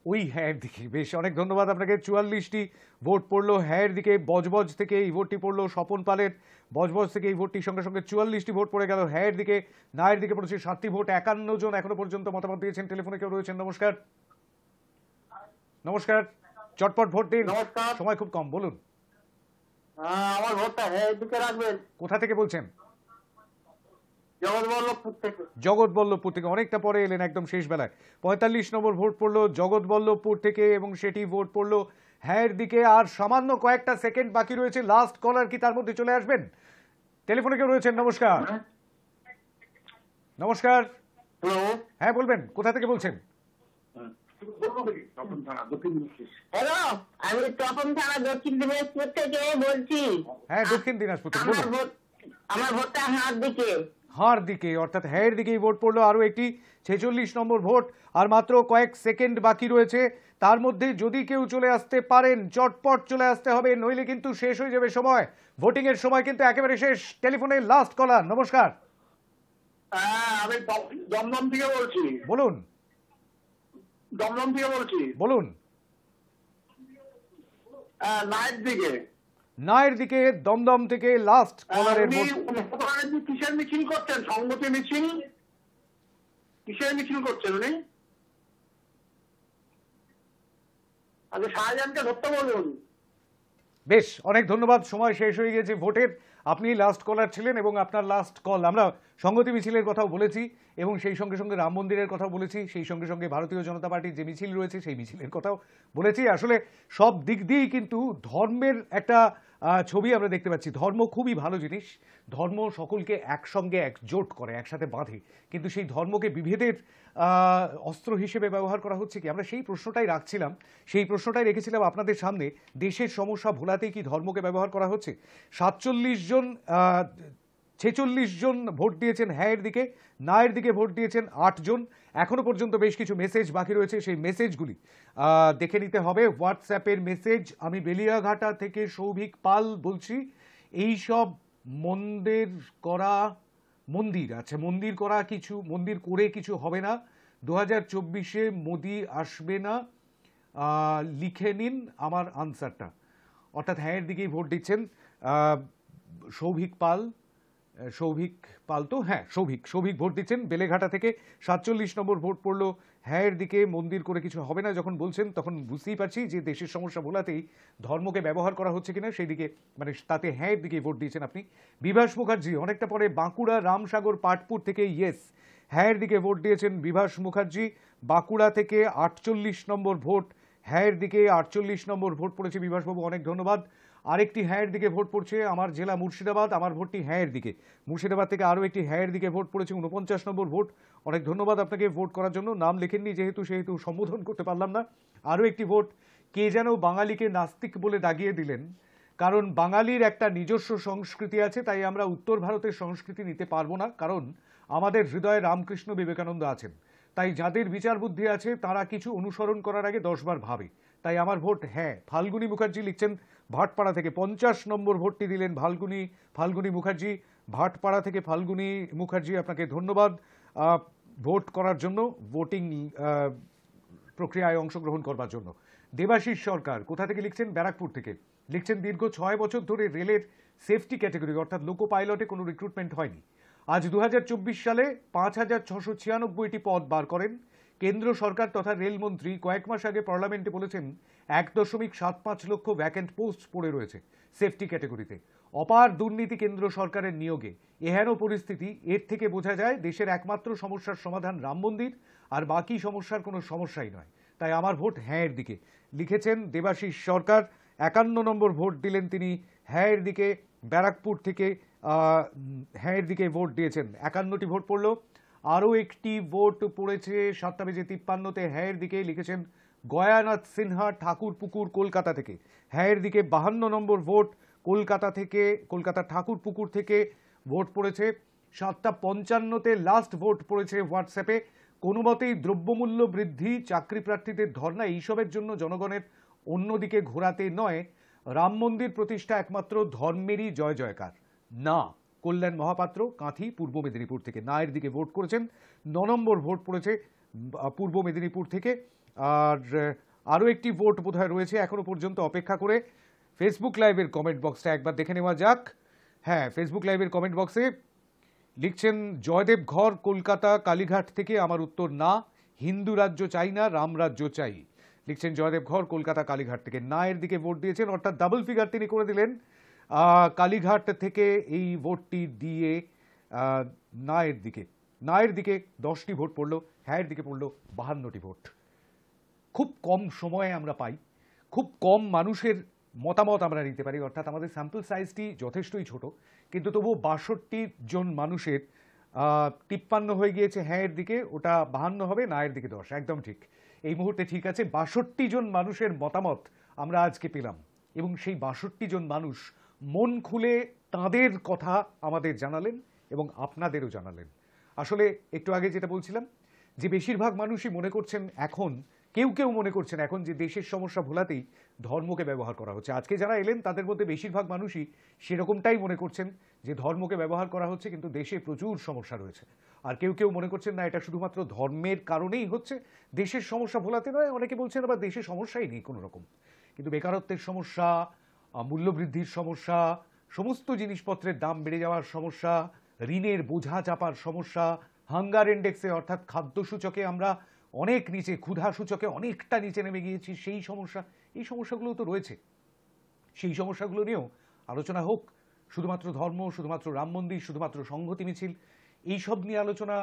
ওই হ্যাঁয়ের দিকে। বেশ, অনেক ধন্যবাদ আপনাকে। 44টি ভোট পড়লো হ্যাঁয়ের দিকে। বজবজ থেকে এই ভোটটি পড়লো স্বপন পালের। বজবজ থেকে এই ভোটটির সঙ্গে সঙ্গে 44টি ভোট পড়ে গেল হ্যাঁয়ের দিকে। নায়ের দিকে পড়েছে 7টি ভোট। 51 জন এখনো পর্যন্ত মতামত দিয়েছেন। টেলিফোনে কেউ রয়েছেন? নমস্কার। নমস্কার, চটপট ভোট দিন, নমস্কার। সময় খুব কম। বলুন। আমার ভোটটা হ্যাঁ দিকে রাখবেন। কোথা থেকে বলছেন? জগৎবল্লভপুর থেকে। জগৎবল্লভপুর থেকে। অনেকটা পরে এলেন, একদম শেষ বেলায়। 45 নম্বর ভোট পড়লো জগৎবল্লভপুর থেকে এবং সেটি ভোট পড়লো হ্যাঁয়ের দিকে। আর সামান্য কয়েকটা সেকেন্ড বাকি রয়েছে। লাস্ট কলার কি তার মধ্যে চলে আসবেন? টেলিফোনে কেউ রয়েছেন? নমস্কার। নমস্কার। হ্যালো, হ্যাঁ বলবেন, কোথা থেকে বলছেন? হ্যালো, আমি তপন থানা দক্ষিণ দিনাজপুর থেকে বলছি। হ্যাঁ দক্ষিণ দিনাজপুর থেকে, আমার বলুন। ভোট আমার ভোটটা হাত দিকে। হার দিকে অর্থাৎ হ্যাঁ দিকেই ভোট পড়লো। আরও একটি 46 নম্বর ভোট, আর মাত্র কয়েক সেকেন্ড বাকি রয়েছে। তার মধ্যে যদি কেউ চলে আসতে পারেন, চটপট চলে আসতে হবে, নইলে কিন্তু শেষ হয়ে যাবে সময়। ভোটিং এর সময় কিন্তু একেবারে শেষ। টেলিফোনে লাস্ট কলার, নমস্কার, হ্যাঁ, আমি দমদম থেকে বলছি। বলুন দমদম থেকে বলছি। বলুন। নাইট দিকে। নায়ের দিকে দমদম থেকে লাস্ট কলারের উনি ভোট। কিসের মিছিল করছেন? সংগতি মিছিল? কিসের মিছিল করছেন উনি? আগে শাহজাহানকে ধরতে বলুন। বেশ, অনেক ধন্যবাদ। সময় শেষ হয়ে গেছে ভোটের। আপনি লাস্ট কলার ছিলেন এবং আপনার লাস্ট কল। আমরা সংগতি মিছিলের কথাও বলেছি এবং সেই সঙ্গে সঙ্গে রাম মন্দিরের কথাও বলেছি, সেই সঙ্গে সঙ্গে ভারতীয় জনতা পার্টির যে মিছিল রয়েছে সেই মিছিলের কথাও বলেছি। আসলে সব দিক দিয়েই কিন্তু ধর্মের একটা ছবি আমরা দেখতে পাচ্ছি। ধর্ম খুবই ভালো জিনিস, ধর্ম সকলকে একসঙ্গে একজোট করে, একসাথে বাঁধে, কিন্তু সেই ধর্মকে বিভেদের অস্ত্র হিসেবে ব্যবহার করা হচ্ছে কি? আমরা সেই প্রশ্নটাই রাখছিলাম, সেই প্রশ্নটাই রেখেছিলাম আপনাদের সামনে। দেশের সমস্যা ভোলাতেই কি ধর্মকে ব্যবহার করা হচ্ছে? 46 জন ভোট দিয়েছেন হ্যাঁয়ের দিকে, নায়ের দিকে ভোট দিয়েছেন 8 জন। এখনো পর্যন্ত বেশ কিছু মেসেজ বাকি রয়েছে, সেই মেসেজগুলি দেখে নিতে হবে। হোয়াটসঅ্যাপের মেসেজ, আমি বেলিয়াঘাটা থেকে সৌভিক পাল বলছি। এই সব মন্দির করে কিছু হবে না। 2024-এ মোদি আসবে না, লিখে নিন আমার আনসারটা। অর্থাৎ হ্যাঁয়ের দিকেই ভোট দিচ্ছেন সৌভিক পাল তো হ্যাঁ সৌভিক ভোট দিচ্ছেন বেলেঘাটা থেকে। 47 নম্বর ভোট পড়লো হ্যাঁয়ের দিকে, মন্দির করে কিছু হবে না যখন বলছেন তখন বুঝতেই পারছি যে দেশের সমস্যা ভোলাতেই ধর্মকে ব্যবহার করা হচ্ছে কিনা সেই দিকে, মানে তাতে হ্যাঁয়ের দিকে ভোট দিয়েছেন আপনি। বিভাস মুখার্জি অনেকটা পরে বাঁকুড়া রামসাগর পাটপুর থেকে ইয়েস, হ্যাঁয়ের দিকে ভোট দিয়েছেন বিভাস মুখার্জি। বাঁকুড়া থেকে 48 নম্বর ভোট হ্যাঁয়ের দিকে, 48 নম্বর ভোট পড়েছে বিভাসবাবু, অনেক ধন্যবাদ। আরেকটি হ্যাঁয়ের দিকে ভোট পড়ছে আমার জেলা মুর্শিদাবাদ, আমার ভোটটি হ্যাঁয়ের দিকে। মুর্শিদাবাদ থেকে আরও একটি হ্যাঁয়ের দিকে ভোট পড়েছে 49 নম্বর ভোট, অনেক ধন্যবাদ আপনাকে ভোট করার জন্য। নাম লেখেননি সেহেতু সম্বোধন করতে পারলাম না। আরও একটি ভোট, কে যেন বাঙালিকে নাস্তিক বলে দাগিয়ে দিলেন, কারণ বাঙালির একটা নিজস্ব সংস্কৃতি আছে, তাই আমরা উত্তর ভারতের সংস্কৃতি নিতে পারবো না, কারণ আমাদের হৃদয়ে রামকৃষ্ণ বিবেকানন্দ আছেন। তাই যাদের বিচার বুদ্ধি আছে তারা কিছু অনুসরণ করার আগে 10 বার ভাবে, তাই আমার ভোট হ্যাঁ। ফাল্গুনী মুখার্জি লিখছেন ভাটপাড়া থেকে, 50 নম্বর ভোটটি দিলেন ফাল্গুনী মুখার্জি ভাটপাড়া থেকে। ফাল্গুনী মুখার্জি আপনাকে ধন্যবাদ ভোট করার জন্য, ভোটিং প্রক্রিয়ায় অংশগ্রহণ করবার জন্য। দেবাশিস সরকার কোথা থেকে লিখছেন? ব্যারাকপুর থেকে লিখছেন, দীর্ঘ 6 বছর ধরে রেলের সেফটি ক্যাটাগরি অর্থাৎ লোকো পাইলটে কোনো রিক্রুটমেন্ট হয়নি। আজ 2024 সালে 5696টি পদ বার করেন কেন্দ্র সরকার তথা রেলমন্ত্রী। কয়েক মাস আগে পার্লামেন্টে বলেছেন 1.75 লক্ষ ভ্যাকেন্ট পোস্ট পড়ে রয়েছে সেফটি ক্যাটাগরিতে। অপার দুর্নীতি কেন্দ্র সরকারের নিয়োগে। এহেন পরিস্থিতি, এর থেকে বোঝা যায় দেশের একমাত্র সমস্যার সমাধান রাম মন্দির, আর বাকি সমস্যার কোনো সমস্যাই নয়। তাই আমার ভোট হ্যাঁয়ের দিকে, লিখেছেন দেবাশিস সরকার। 51 নম্বর ভোট দিলেন তিনি হ্যাঁয়ের দিকে, ব্যারাকপুর থেকে হ্যাঁয়ের দিকে ভোট দিয়েছেন। 51টি ভোট পড়লো। আরও একটি ভোট পড়েছে 7:53 হ্যাঁয়ের দিকে, লিখেছেন গয়ানাথ সিনহা ঠাকুরপুকুর কলকাতা থেকে। হ্যাঁয়ের দিকে 52 নম্বর ভোট কলকাতা ঠাকুরপুকুর থেকে ভোট পড়েছে। 7:55 লাস্ট ভোট পড়েছে হোয়াটসঅ্যাপে। কোনো মতেই দ্রব্যমূল্য বৃদ্ধি, চাকরি প্রার্থীদের ধর্ণা এইসবের জন্য জনগণের অন্যদিকে ঘোরাতে নয়, রাম মন্দির প্রতিষ্ঠা একমাত্র ধর্মেরই জয় জয়কার না। কল্যাণ মহাপাত্র কাঁথি পূর্ব মেদিনীপুর থেকে নায়ের দিকে ভোট করেছেন। 9 নম্বর ভোট পড়েছে পূর্ব মেদিনীপুর থেকে। আর আরও একটি ভোট বোধহয় রয়েছে এখনো পর্যন্ত, অপেক্ষা করে। ফেসবুক লাইভের কমেন্ট বক্সটা একবার দেখে নেওয়া যাক। হ্যাঁ, ফেসবুক লাইভের কমেন্ট বক্সে লিখছেন জয়দেব ঘর কলকাতা কালীঘাট থেকে, আমার উত্তর না, হিন্দু রাজ্য চাই না, রাম রাজ্য চাই, লিখছেন জয়দেব ঘর কলকাতা কালীঘাট থেকে। নায়ের দিকে ভোট দিয়েছেন, অর্থাৎ ডাবল ফিগার তিনি করে দিলেন কালীঘাট থেকে এই ভোটটি দিয়ে নায়ের দিকে 10টি ভোট পড়লো, হ্যাঁয়ের দিকে পড়লো 52টি ভোট। খুব কম সময়ে আমরা পাই, খুব কম মানুষের মতামত আমরা নিতে পারি, অর্থাৎ আমাদের স্যাম্পল সাইজটি যথেষ্টই ছোট, কিন্তু তবুও 62 জন মানুষের 53 হয়ে গিয়েছে হ্যাঁয়ের দিকে, ওটা 52 হবে, নায়ের দিকে 10, একদম ঠিক এই মুহূর্তে ঠিক আছে। 62 জন মানুষের মতামত আমরা আজকে পেলাম এবং সেই 62 জন মানুষ মন খুলে তাঁদের কথা আমাদের জানালেন এবং আপনাদেরও জানালেন। আসলে একটু আগে যেটা বলছিলাম যে বেশিরভাগ মানুষই মনে করছেন এখন, কেউ কেউ মনে করছেন এখন যে দেশের সমস্যা ভোলাতেই ধর্মকে ব্যবহার করা হচ্ছে। আজকে যারা এলেন তাদের মধ্যে বেশিরভাগ মানুষই সেরকমটাই মনে করছেন যে ধর্মকে ব্যবহার করা হচ্ছে, কিন্তু দেশে প্রচুর সমস্যা রয়েছে। আর কেউ কেউ মনে করছেন না, এটা শুধুমাত্র ধর্মের কারণেই হচ্ছে, দেশের সমস্যা ভোলাতে নয়। অনেকে বলছেন আবার দেশে সমস্যাই নেই কোনো রকম, কিন্তু বেকারত্বের সমস্যা, মূল্যবৃদ্ধির সমস্যা, সমস্ত জিনিসপত্রের দাম বেড়ে যাওয়ার সমস্যা, ঋণের বোঝা চাপার সমস্যা, হাঙ্গার ইন্ডেক্সে অর্থাৎ খাদ্য সূচকে আমরা অনেক নিচে, ক্ষুধা সূচকে অনেকটা নিচে নেমে গিয়েছি, সেই সমস্যা, এই সমস্যাগুলো তো রয়েছে। সেই সমস্যাগুলো নিয়েও আলোচনা হোক। শুধুমাত্র ধর্ম, শুধুমাত্র রাম মন্দির, শুধুমাত্র সংহতি মিছিল, এইসব নিয়ে আলোচনা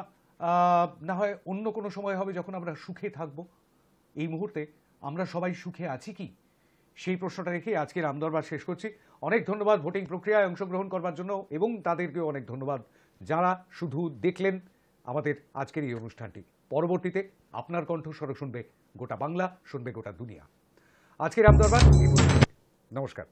না হয় অন্য কোনো সময় হবে, যখন আমরা সুখে থাকব। এই মুহূর্তে আমরা সবাই সুখে আছি কি, সেই প্রশ্নটা রেখে আজকে রামদরবার শেষ করছি। অনেক ধন্যবাদ ভোটিং প্রক্রিয়ায় অংশগ্রহণ করবার জন্য, এবং তাদেরকেও অনেক ধন্যবাদ যারা শুধু দেখলেন আমাদের আজকের এই অনুষ্ঠানটি। পরবর্তীতে আপনার কণ্ঠস্বর শুনবে গোটা বাংলা, শুনবে গোটা দুনিয়া। আজকে রামদরবার, নমস্কার।